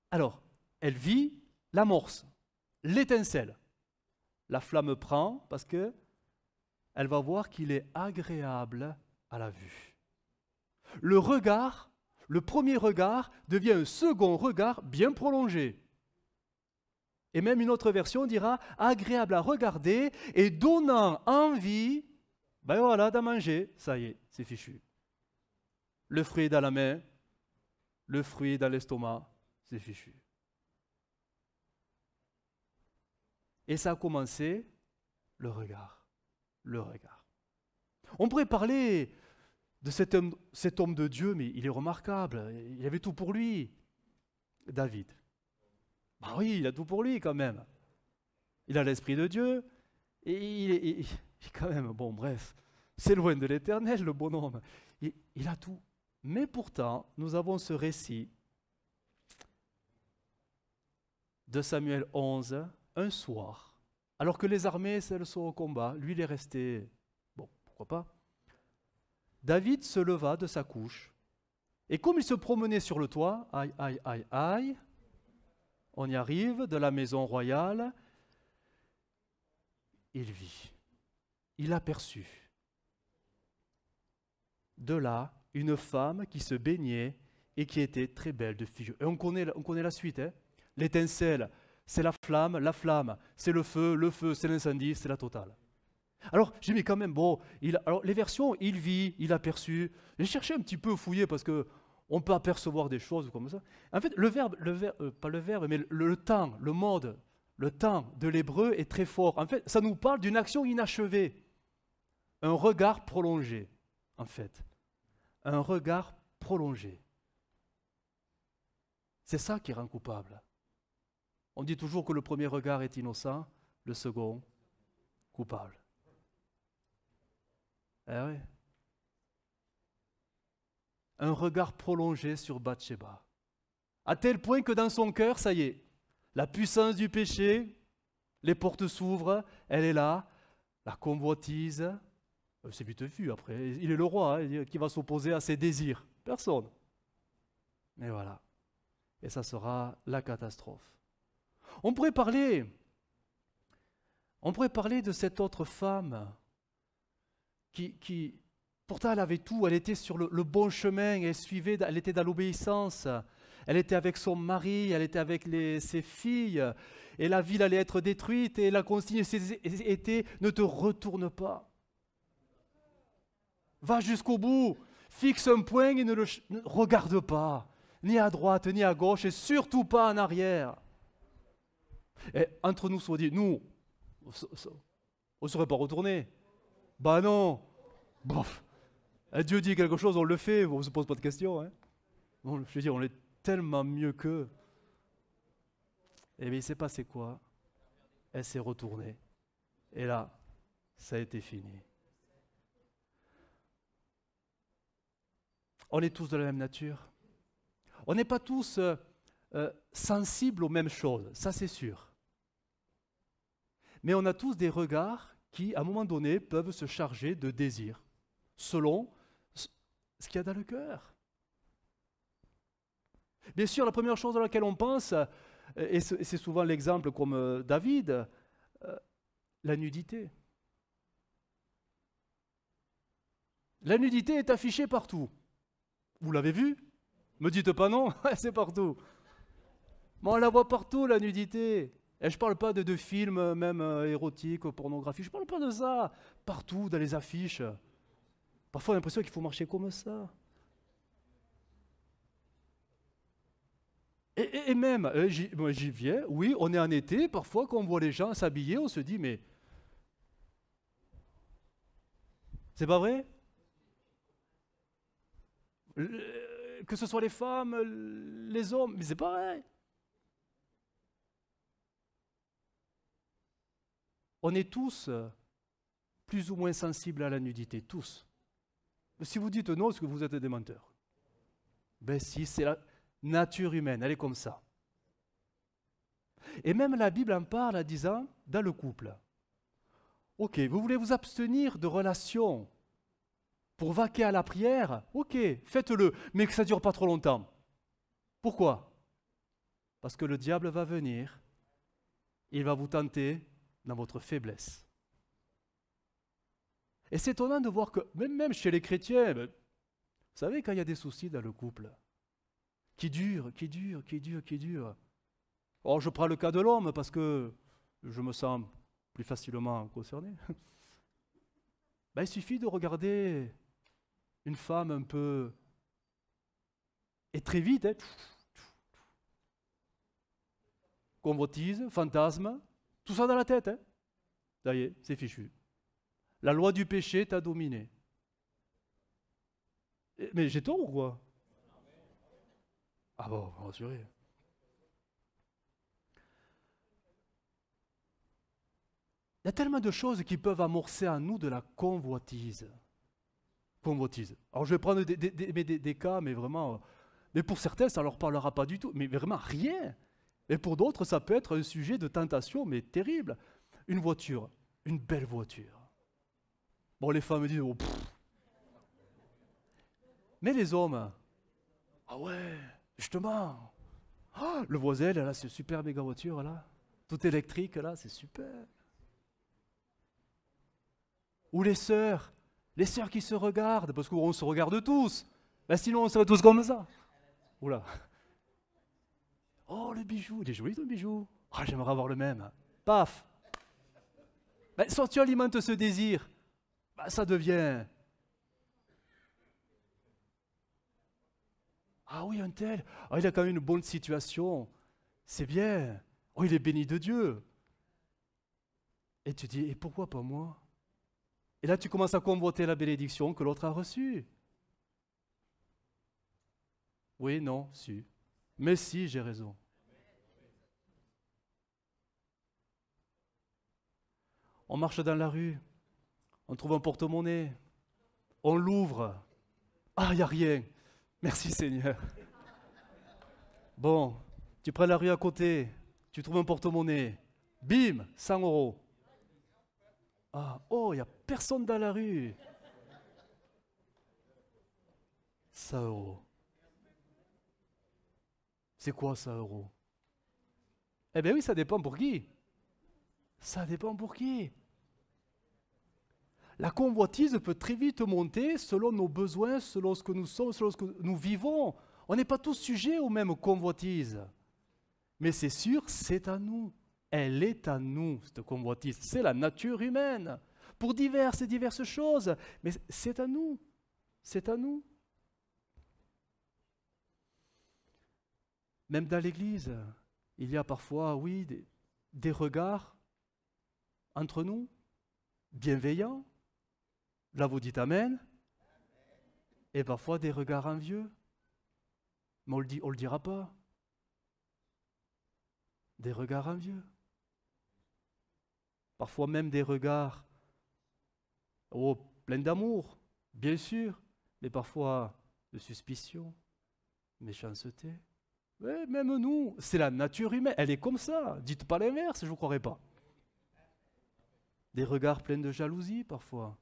Alors, elle vit l'amorce, l'étincelle. La flamme prend parce que elle va voir qu'il est agréable à la vue. Le regard, le premier regard, devient un second regard bien prolongé. Et même une autre version dira agréable à regarder et donnant envie, d'en manger. Ça y est, c'est fichu. Le fruit est dans la main, le fruit est dans l'estomac, c'est fichu. Et ça a commencé, le regard. Le regard. On pourrait parler de cet homme de Dieu, mais il est remarquable. Il avait tout pour lui. David. Oui, il a tout pour lui quand même. Il a l'Esprit de Dieu. Et il est quand même, bon bref, c'est loin de l'Éternel, le bonhomme. Il a tout. Mais pourtant, nous avons ce récit de Samuel 11, un soir, alors que les armées, elles sont au combat, lui, il est resté, bon, pourquoi pas. David se leva de sa couche, et comme il se promenait sur le toit, aïe, on y arrive, de la maison royale, il vit, il aperçut. De là, une femme qui se baignait et qui était très belle de figure. Et on connaît la suite, hein. L'étincelle, c'est la flamme, c'est le feu, c'est l'incendie, c'est la totale. Alors, j'ai mis quand même, bon, alors les versions, il vit, il aperçut. J'ai cherché un petit peu fouiller parce qu'on peut apercevoir des choses comme ça. En fait, pas le verbe, mais le temps, le mode, le temps de l'hébreu est très fort. En fait, ça nous parle d'une action inachevée. Un regard prolongé, en fait. Un regard prolongé. C'est ça qui rend coupable. On dit toujours que le premier regard est innocent, le second, coupable. Eh oui. Un regard prolongé sur Bathsheba. À tel point que dans son cœur, ça y est, La puissance du péché, les portes s'ouvrent, elle est là, la convoitise, c'est vite vu après, il est le roi, hein, qui va s'opposer à ses désirs. Personne. Mais voilà. Et ça sera la catastrophe. On pourrait parler de cette autre femme qui pourtant elle avait tout, elle était sur le bon chemin, elle était dans l'obéissance, elle était avec son mari, elle était avec ses filles, et la ville allait être détruite, et la consigne était « ne te retourne pas ». Va jusqu'au bout, fixe un point et ne regarde pas, ni à droite, ni à gauche, et surtout pas en arrière. Et entre nous, soit dit, nous, on ne serait pas retourné. Bah non, bof. Dieu dit quelque chose, on le fait, on ne se pose pas de questions. Hein. Bon, je veux dire, on est tellement mieux qu'eux. Et bien, il s'est passé quoi? Elle s'est retournée. Et là, ça a été fini. On est tous de la même nature. On n'est pas tous sensibles aux mêmes choses, ça c'est sûr. Mais on a tous des regards qui, à un moment donné, peuvent se charger de désirs, selon ce qu'il y a dans le cœur. Bien sûr, la première chose à laquelle on pense, et c'est souvent l'exemple comme David, la nudité. La nudité est affichée partout. Vous l'avez vu? Me dites pas non, c'est partout. Mais on la voit partout, la nudité. Et je ne parle pas de films, même érotiques, pornographiques, je ne parle pas de ça. Partout, dans les affiches. Parfois, on a l'impression qu'il faut marcher comme ça. Et même, j'y viens, oui, on est en été, parfois, quand on voit les gens s'habiller, on se dit, mais c'est pas vrai? Que ce soit les femmes, les hommes, mais c'est pareil. On est tous plus ou moins sensibles à la nudité, tous. Si vous dites non, est-ce que vous êtes des menteurs? Ben si, c'est la nature humaine, elle est comme ça. Et même la Bible en parle en disant, dans le couple, ok, vous voulez vous abstenir de relations pour vaquer à la prière, ok, faites-le, mais que ça ne dure pas trop longtemps. Pourquoi? Parce que le diable va venir, il va vous tenter dans votre faiblesse. Et c'est étonnant de voir que, même chez les chrétiens, vous savez, quand il y a des soucis dans le couple, qui durent, oh, je prends le cas de l'homme parce que je me sens plus facilement concerné. Il suffit de regarder une femme un peu... Et très vite, convoitise, fantasme, tout ça dans la tête. Ça y est, c'est fichu. La loi du péché t'a dominé. Mais j'ai tort ou quoi? Ah bon, rassurez. Il y a tellement de choses qui peuvent amorcer en nous de la convoitise. Convoitise. Alors je vais prendre des cas, mais vraiment... Mais pour certains, ça ne leur parlera pas du tout. Mais vraiment rien. Et pour d'autres, ça peut être un sujet de tentation, mais terrible. Une voiture, une belle voiture. Bon, les femmes disent, oh, mais les hommes, ah ouais, justement, ah, le voisin, là, c'est une super méga voiture, là, tout électrique, là, c'est super. Ou les sœurs qui se regardent, parce qu'on se regarde tous, sinon on serait tous comme ça. Oula. Oh, le bijou, il est joli ton bijou. Oh, j'aimerais avoir le même. Paf. Soit tu alimentes ce désir, ça devient... Ah oui, un tel, oh, il a quand même une bonne situation, c'est bien, oh, il est béni de Dieu. Et tu dis, et pourquoi pas moi? Et là, tu commences à convoiter la bénédiction que l'autre a reçue. Oui, non, si. Mais si, j'ai raison. On marche dans la rue, on trouve un porte-monnaie, on l'ouvre. Ah, il n'y a rien. Merci Seigneur. Bon, tu prends la rue à côté, Tu trouves un porte-monnaie. Bim, 100 euros. Ah, oh, il n'y a personne dans la rue. 100 euros. C'est quoi 100 euros? Eh bien oui, ça dépend pour qui. Ça dépend pour qui. La convoitise peut très vite monter selon nos besoins, selon ce que nous sommes, selon ce que nous vivons. On n'est pas tous sujets aux mêmes convoitises. Mais c'est sûr, c'est à nous. Elle est à nous, cette convoitise. C'est la nature humaine. Pour diverses et diverses choses. Mais c'est à nous. C'est à nous. Même dans l'Église, il y a parfois, oui, des regards entre nous, bienveillants. Là, vous dites Amen. Et parfois des regards envieux. Mais on le dira pas. Des regards envieux. Parfois même des regards pleins d'amour, bien sûr, mais parfois de suspicion, méchanceté. Ouais, même nous, c'est la nature humaine, elle est comme ça. Dites pas l'inverse, je ne vous croirais pas. Des regards pleins de jalousie parfois.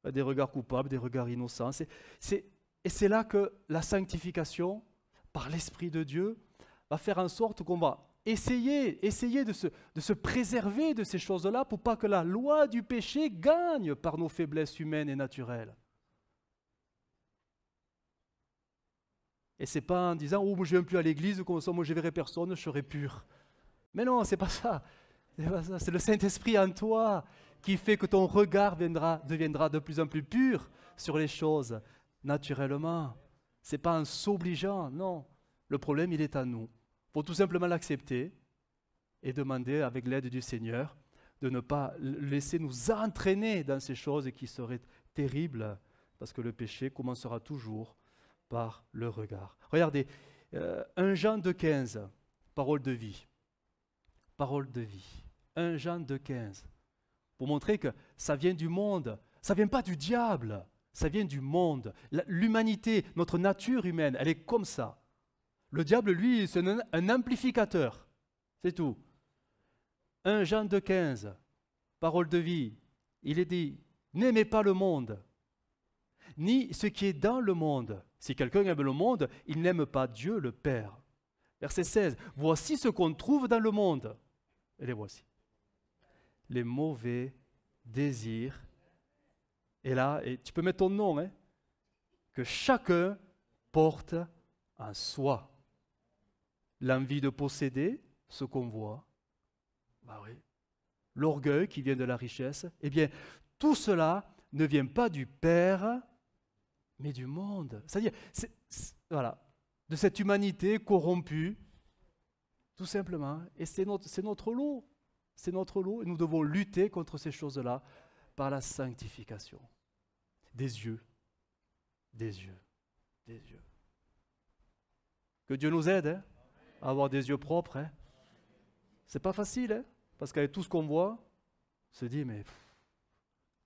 Des regards coupables, des regards innocents. Et c'est là que la sanctification, par l'Esprit de Dieu, va faire en sorte qu'on va essayer de se préserver de ces choses-là pour pas que la loi du péché gagne par nos faiblesses humaines et naturelles. Et c'est pas en disant « Oh, moi je ne viens plus à l'église, comme ça, moi je ne verrai personne, je serai pur. » Mais non, c'est pas ça. C'est pas ça. C'est le Saint-Esprit en toi qui fait que ton regard deviendra de plus en plus pur sur les choses, naturellement. Ce n'est pas en s'obligeant, non. Le problème, il est à nous. Il faut tout simplement l'accepter et demander, avec l'aide du Seigneur, de ne pas laisser nous entraîner dans ces choses qui seraient terribles, parce que le péché commencera toujours par le regard. Regardez, 1 Jean 2,15, parole de vie. Parole de vie. 1 Jean 2,15. Pour montrer que ça vient du monde, ça ne vient pas du diable, ça vient du monde. L'humanité, notre nature humaine, elle est comme ça. Le diable, lui, c'est un amplificateur, c'est tout. 1 Jean 2,15, parole de vie, il est dit, n'aimez pas le monde, ni ce qui est dans le monde. Si quelqu'un aime le monde, il n'aime pas Dieu le Père. Verset 16, voici ce qu'on trouve dans le monde. Et les voici. Les mauvais désirs. Et là, et tu peux mettre ton nom, hein, que chacun porte en soi. L'envie de posséder ce qu'on voit. Bah oui. L'orgueil qui vient de la richesse. Eh bien, tout cela ne vient pas du Père, mais du monde. C'est-à-dire, voilà, de cette humanité corrompue, tout simplement. Et c'est notre lot. C'est notre lot. Et nous devons lutter contre ces choses-là par la sanctification. Des yeux. Des yeux. Des yeux. Que Dieu nous aide, hein, à avoir des yeux propres. Hein. C'est pas facile, hein, parce qu'avec tout ce qu'on voit, on se dit, mais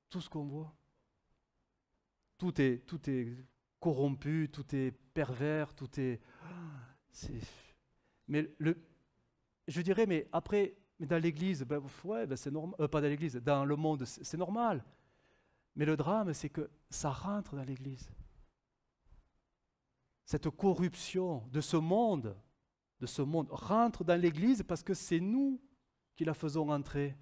tout ce qu'on voit, tout est corrompu, tout est pervers, tout est... Mais je dirais, mais après, dans l'église, ben, ouais, ben c'est normal, pas dans l'église, dans le monde, c'est normal. Mais le drame, c'est que ça rentre dans l'église. Cette corruption de ce monde rentre dans l'église parce que c'est nous qui la faisons entrer.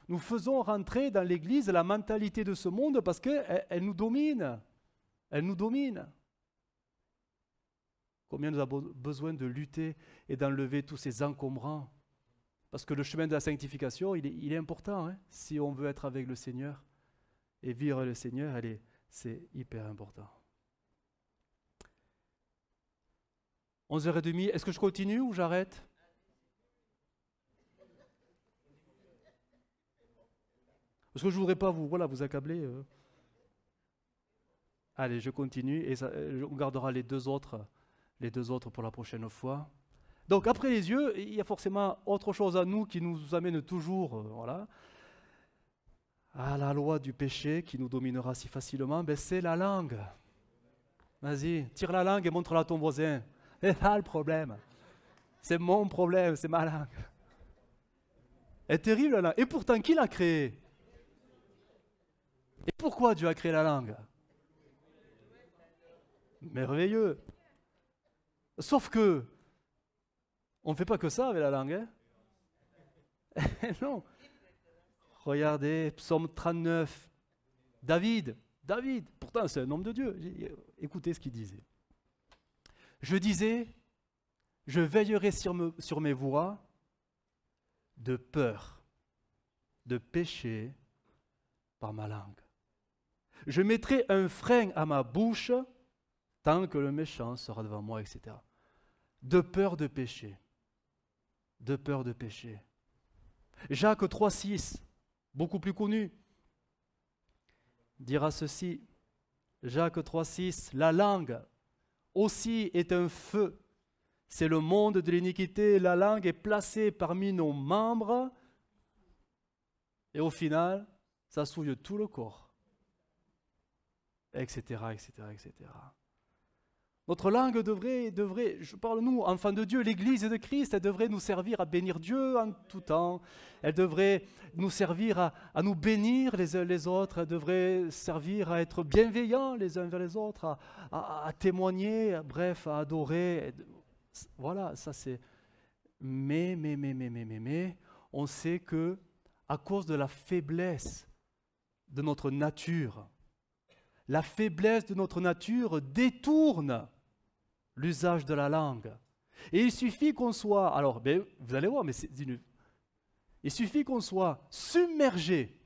Nous faisons rentrer dans l'église la mentalité de ce monde parce qu'elle nous domine. Elle nous domine. Combien nous avons besoin de lutter et d'enlever tous ces encombrants. Parce que le chemin de la sanctification, il est important, hein, si on veut être avec le Seigneur. Et vivre le Seigneur, c'est hyper important. 11h30, est-ce que je continue ou j'arrête? Parce que je ne voudrais pas vous accabler. Allez, je continue et on gardera les deux autres pour la prochaine fois. Donc après les yeux, il y a forcément autre chose à nous qui nous amène toujours à la loi du péché qui nous dominera si facilement, c'est la langue. Vas-y, tire la langue et montre-la à ton voisin. C'est ça le problème. C'est mon problème, c'est ma langue. Elle est terrible la langue. Et pourtant, qui l'a créée? Et pourquoi Dieu a créé la langue? Merveilleux. Sauf que, on ne fait pas que ça avec la langue. Hein. Non. Regardez, psaume 39. David, pourtant c'est un homme de Dieu. Écoutez ce qu'il disait. Je disais, je veillerai sur mes voies de peur, de péché par ma langue. Je mettrai un frein à ma bouche tant que le méchant sera devant moi, etc. De peur de péché. De peur de péché. Jacques 3,6, beaucoup plus connu, dira ceci. Jacques 3,6, la langue aussi est un feu. C'est le monde de l'iniquité. La langue est placée parmi nos membres et au final, ça souille tout le corps, etc., etc., etc. Notre langue devrait, je parle nous, enfants de Dieu, l'Église de Christ, elle devrait nous servir à bénir Dieu en tout temps. Elle devrait nous servir à nous bénir les uns les autres. Elle devrait servir à être bienveillants les uns vers les autres, à témoigner, bref, à adorer. Voilà, ça c'est... Mais, on sait que à cause de la faiblesse de notre nature, la faiblesse de notre nature détourne l'usage de la langue. Et il suffit qu'on soit, alors vous allez voir, mais il suffit qu'on soit submergé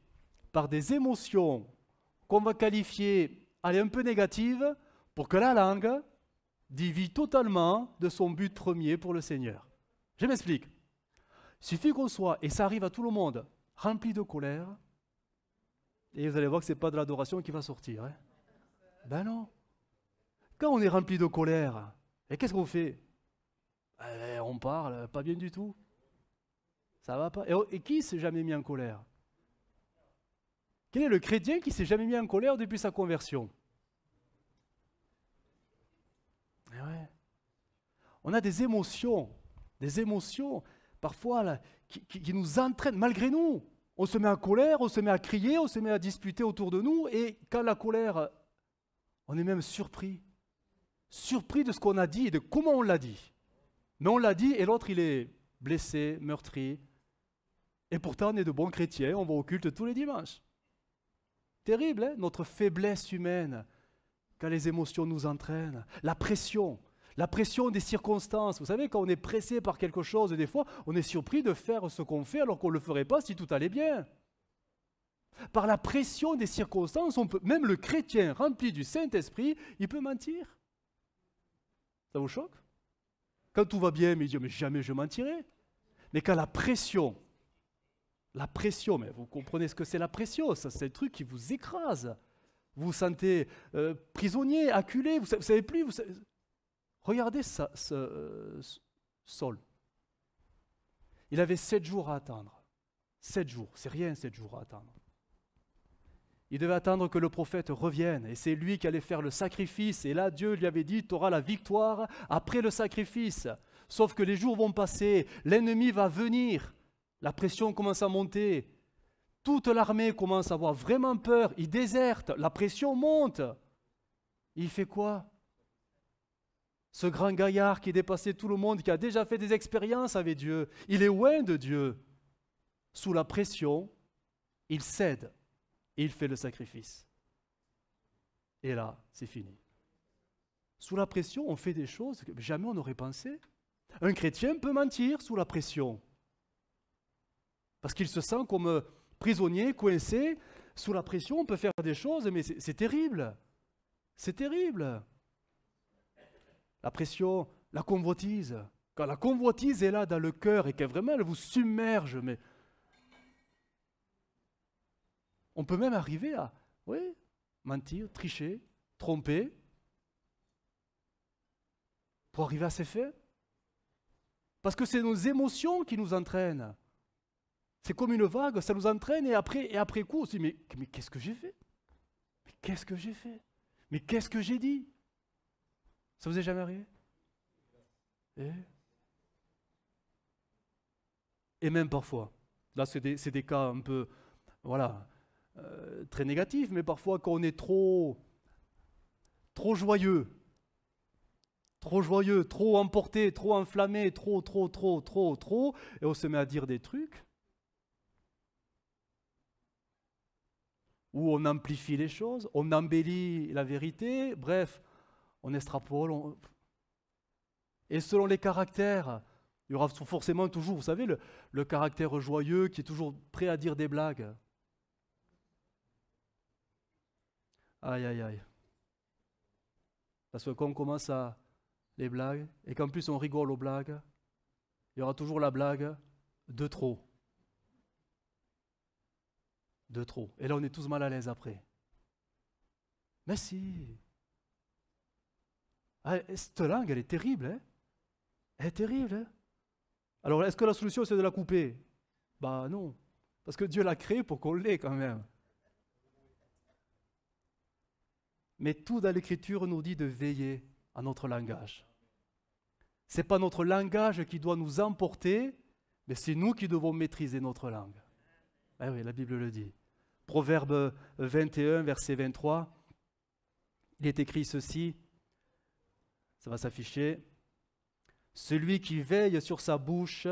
par des émotions qu'on va qualifier, un peu négatives, pour que la langue dévie totalement de son but premier pour le Seigneur. Je m'explique. Il suffit qu'on soit, et ça arrive à tout le monde, rempli de colère, et vous allez voir que ce n'est pas de l'adoration qui va sortir. Hein. Ben non. Quand on est rempli de colère, et qu'est-ce qu'on fait? On parle, pas bien du tout. Ça va pas. Et qui s'est jamais mis en colère? Quel est le chrétien qui s'est jamais mis en colère depuis sa conversion? Ouais. On a des émotions parfois là, qui nous entraînent malgré nous. On se met en colère, on se met à crier, on se met à disputer autour de nous, et quand la colère, on est même surpris de ce qu'on a dit et de comment on l'a dit. Mais on l'a dit et l'autre il est blessé, meurtri, et pourtant on est de bons chrétiens, on va au culte tous les dimanches. Terrible, hein, notre faiblesse humaine, quand les émotions nous entraînent, la pression des circonstances. Vous savez, quand on est pressé par quelque chose, des fois, on est surpris de faire ce qu'on fait alors qu'on ne le ferait pas si tout allait bien. Par la pression des circonstances, même le chrétien rempli du Saint-Esprit, il peut mentir. Ça vous choque? Quand tout va bien, mais il dit, mais jamais je mentirai. Mais quand la pression, mais vous comprenez ce que c'est la pression, ça c'est le truc qui vous écrase. Vous vous sentez prisonnier, acculé, vous ne savez plus. Regardez Saul. Il avait 7 jours à attendre. 7 jours, c'est rien 7 jours à attendre. Il devait attendre que le prophète revienne, et c'est lui qui allait faire le sacrifice, et là Dieu lui avait dit, tu auras la victoire après le sacrifice. Sauf que les jours vont passer, l'ennemi va venir, la pression commence à monter, toute l'armée commence à avoir vraiment peur, il déserte, la pression monte. Il fait quoi? Ce grand gaillard qui dépassait tout le monde, qui a déjà fait des expériences avec Dieu, il est loin de Dieu. Sous la pression, il cède. Et il fait le sacrifice. Et là, c'est fini. Sous la pression, on fait des choses que jamais on n'aurait pensé. Un chrétien peut mentir sous la pression. Parce qu'il se sent comme prisonnier, coincé. Sous la pression, on peut faire des choses, mais c'est terrible. C'est terrible. La pression, la convoitise. Quand la convoitise est là dans le cœur et qu'elle vraiment elle vous submerge, mais on peut même arriver à, mentir, tricher, tromper, pour arriver à ces faits. Parce que c'est nos émotions qui nous entraînent. C'est comme une vague, ça nous entraîne et après coup, on se dit, mais qu'est-ce que j'ai fait? Mais qu'est-ce que j'ai fait? Mais qu'est-ce que j'ai dit? Ça vous est jamais arrivé? et même parfois, là c'est des cas un peu, voilà, très négatifs, mais parfois quand on est trop joyeux, trop emporté, trop enflammé, trop, et on se met à dire des trucs où on amplifie les choses, on embellit la vérité, bref, on extrapole. Et selon les caractères, il y aura forcément toujours, vous savez, le caractère joyeux qui est toujours prêt à dire des blagues. Aïe, aïe, aïe. Parce que quand on commence à les blagues, et qu'en plus on rigole aux blagues, il y aura toujours la blague de trop. De trop. Et là, on est tous mal à l'aise après. Mais si. Ah, cette langue, elle est terrible. Hein, elle est terrible. Hein. Alors, est-ce que la solution, c'est de la couper? Bah non. Parce que Dieu l'a créée pour qu'on l'ait quand même. Mais tout dans l'Écriture nous dit de veiller à notre langage. Ce n'est pas notre langage qui doit nous emporter, mais c'est nous qui devons maîtriser notre langue. Ah oui, la Bible le dit. Proverbe 21, verset 23, il est écrit ceci, ça va s'afficher. Celui qui veille sur sa bouche,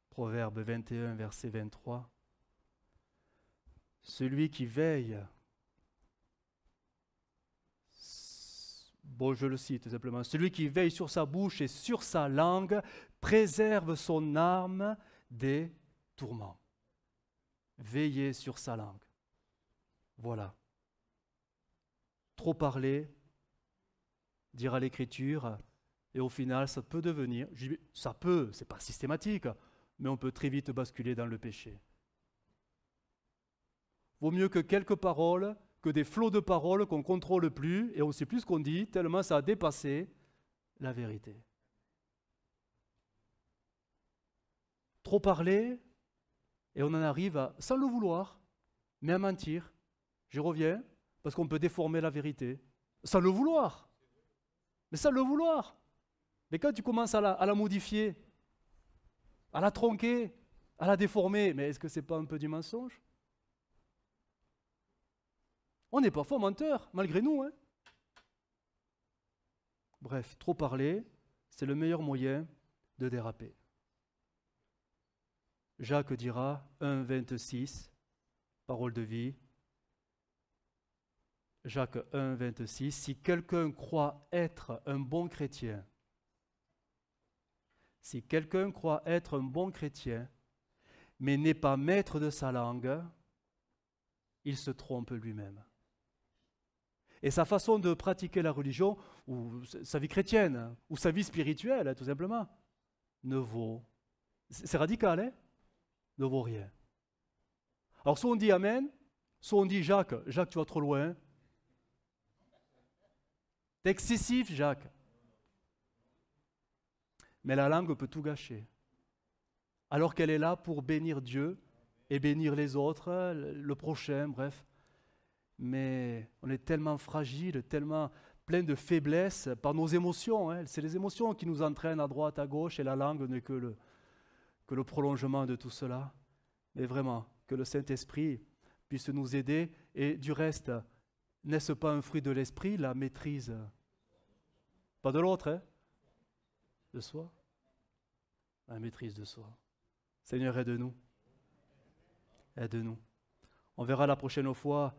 Proverbe 21, verset 23, celui qui veille, bon je le cite simplement, celui qui veille sur sa bouche et sur sa langue préserve son âme des tourments. Veiller sur sa langue. Voilà. Trop parler, dire à l'écriture, et au final, ça peut devenir, ça peut, c'est pas systématique, mais on peut très vite basculer dans le péché. Vaut mieux que quelques paroles, que des flots de paroles qu'on ne contrôle plus, et on ne sait plus ce qu'on dit, tellement ça a dépassé la vérité. Trop parler, et on en arrive à, sans le vouloir, mais à mentir. J'y reviens, parce qu'on peut déformer la vérité. Sans le vouloir. Mais sans le vouloir. Mais quand tu commences à la modifier, à la tronquer, à la déformer, mais est-ce que ce n'est pas un peu du mensonge? On est parfois menteur, malgré nous. Hein. Bref, trop parler, c'est le meilleur moyen de déraper. Jacques dira, 1, 26, parole de vie. Jacques 1, 26, si quelqu'un croit être un bon chrétien, mais n'est pas maître de sa langue, il se trompe lui-même. Et sa façon de pratiquer la religion, ou sa vie chrétienne, ou sa vie spirituelle, tout simplement, ne vaut, c'est radical, hein, ne vaut rien. Alors soit on dit Amen, soit on dit Jacques, tu vas trop loin. T'es excessif, Jacques. Mais la langue peut tout gâcher. Alors qu'elle est là pour bénir Dieu et bénir les autres, le prochain, bref. Mais on est tellement fragile, tellement plein de faiblesses par nos émotions. Hein. C'est les émotions qui nous entraînent à droite, à gauche, et la langue n'est que le prolongement de tout cela. Mais vraiment, que le Saint-Esprit puisse nous aider. Et du reste, n'est-ce pas un fruit de l'Esprit, la maîtrise? Pas de l'autre, hein? De soi. La maîtrise de soi. Seigneur, aide-nous. Aide-nous. On verra la prochaine fois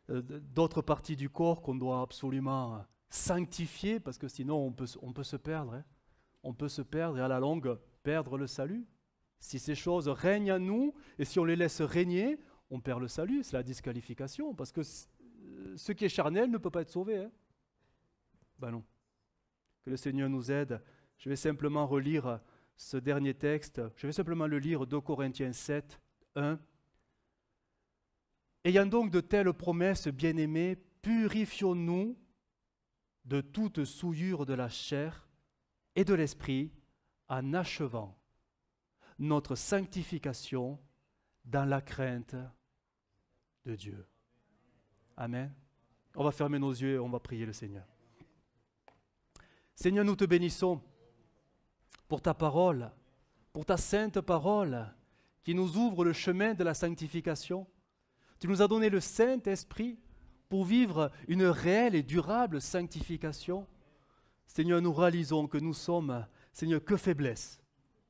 d'autres parties du corps qu'on doit absolument sanctifier, parce que sinon on peut se perdre. Hein? On peut se perdre et à la longue perdre le salut. Si ces choses règnent en nous, et si on les laisse régner, on perd le salut, c'est la disqualification, parce que ce qui est charnel ne peut pas être sauvé. Hein? Ben non. Que le Seigneur nous aide. Je vais simplement relire ce dernier texte. Je vais simplement le lire, 2 Corinthiens 7, 1. Ayant donc de telles promesses, bien-aimés, purifions-nous de toute souillure de la chair et de l'esprit, en achevant notre sanctification dans la crainte de Dieu. Amen. On va fermer nos yeux et on va prier le Seigneur. Seigneur, nous te bénissons pour ta parole, pour ta sainte parole qui nous ouvre le chemin de la sanctification. Tu nous as donné le Saint-Esprit pour vivre une réelle et durable sanctification. Seigneur, nous réalisons que nous sommes, Seigneur, que faiblesse.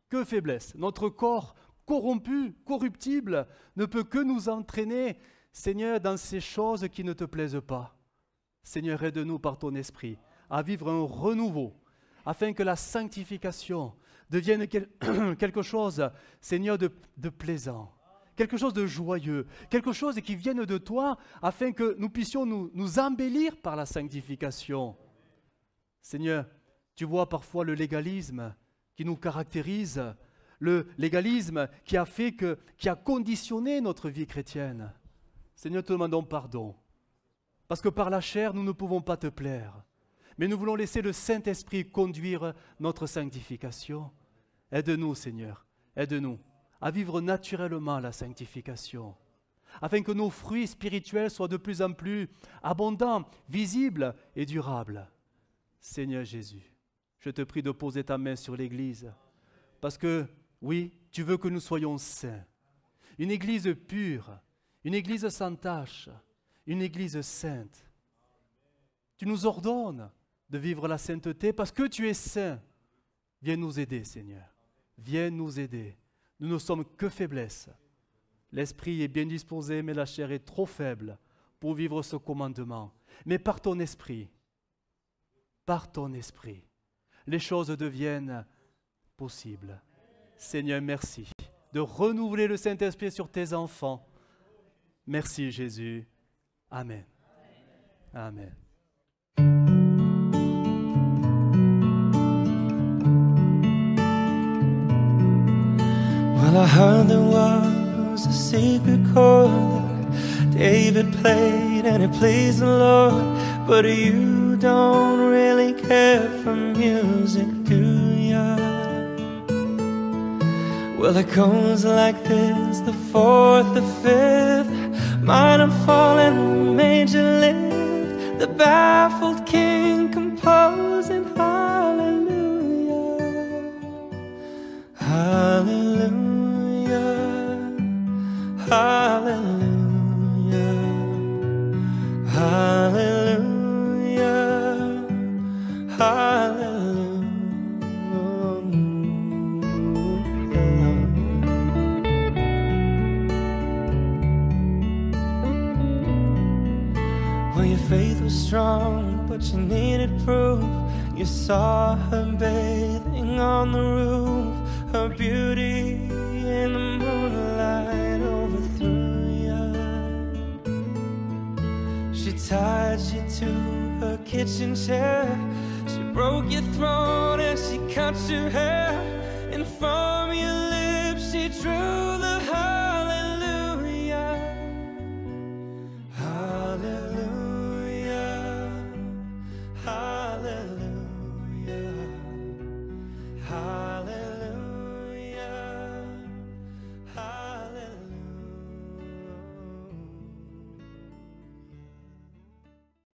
Que faiblesse. Notre corps corrompu, corruptible, ne peut que nous entraîner, Seigneur, dans ces choses qui ne te plaisent pas. Seigneur, aide-nous par ton esprit à vivre un renouveau, afin que la sanctification devienne quelque chose, Seigneur, de plaisant, quelque chose de joyeux, quelque chose qui vienne de toi, afin que nous puissions nous embellir par la sanctification. Seigneur, tu vois parfois le légalisme qui nous caractérise, le légalisme qui a conditionné notre vie chrétienne. Seigneur, te demandons pardon, parce que par la chair, nous ne pouvons pas te plaire, mais nous voulons laisser le Saint-Esprit conduire notre sanctification. Aide-nous, Seigneur, aide-nous à vivre naturellement la sanctification, afin que nos fruits spirituels soient de plus en plus abondants, visibles et durables. Seigneur Jésus, je te prie de poser ta main sur l'Église, parce que, oui, tu veux que nous soyons saints. Une Église pure, une Église sans tache, une Église sainte. Tu nous ordonnes de vivre la sainteté parce que tu es saint. Viens nous aider, Seigneur. Viens nous aider. Nous ne sommes que faiblesse. L'esprit est bien disposé, mais la chair est trop faible pour vivre ce commandement. Mais par ton esprit, les choses deviennent possibles. Seigneur, merci de renouveler le Saint-Esprit sur tes enfants. Merci Jésus. Amen. Amen. Well, I heard there was a secret chord that David played and it pleased the Lord, but you don't really care for music, do ya? Well, it goes like this, the fourth, the fifth, minor fall and major lift, the baffled king composing hallelujah, hallelujah, hallelujah, hallelujah, hallelujah. Well, your faith was strong, but you needed proof. You saw her bathing on the roof, her beauty in the moonlight overthrew you. She tied you to her kitchen chair, she broke your throat and she cut your hair, and from your lips she drew the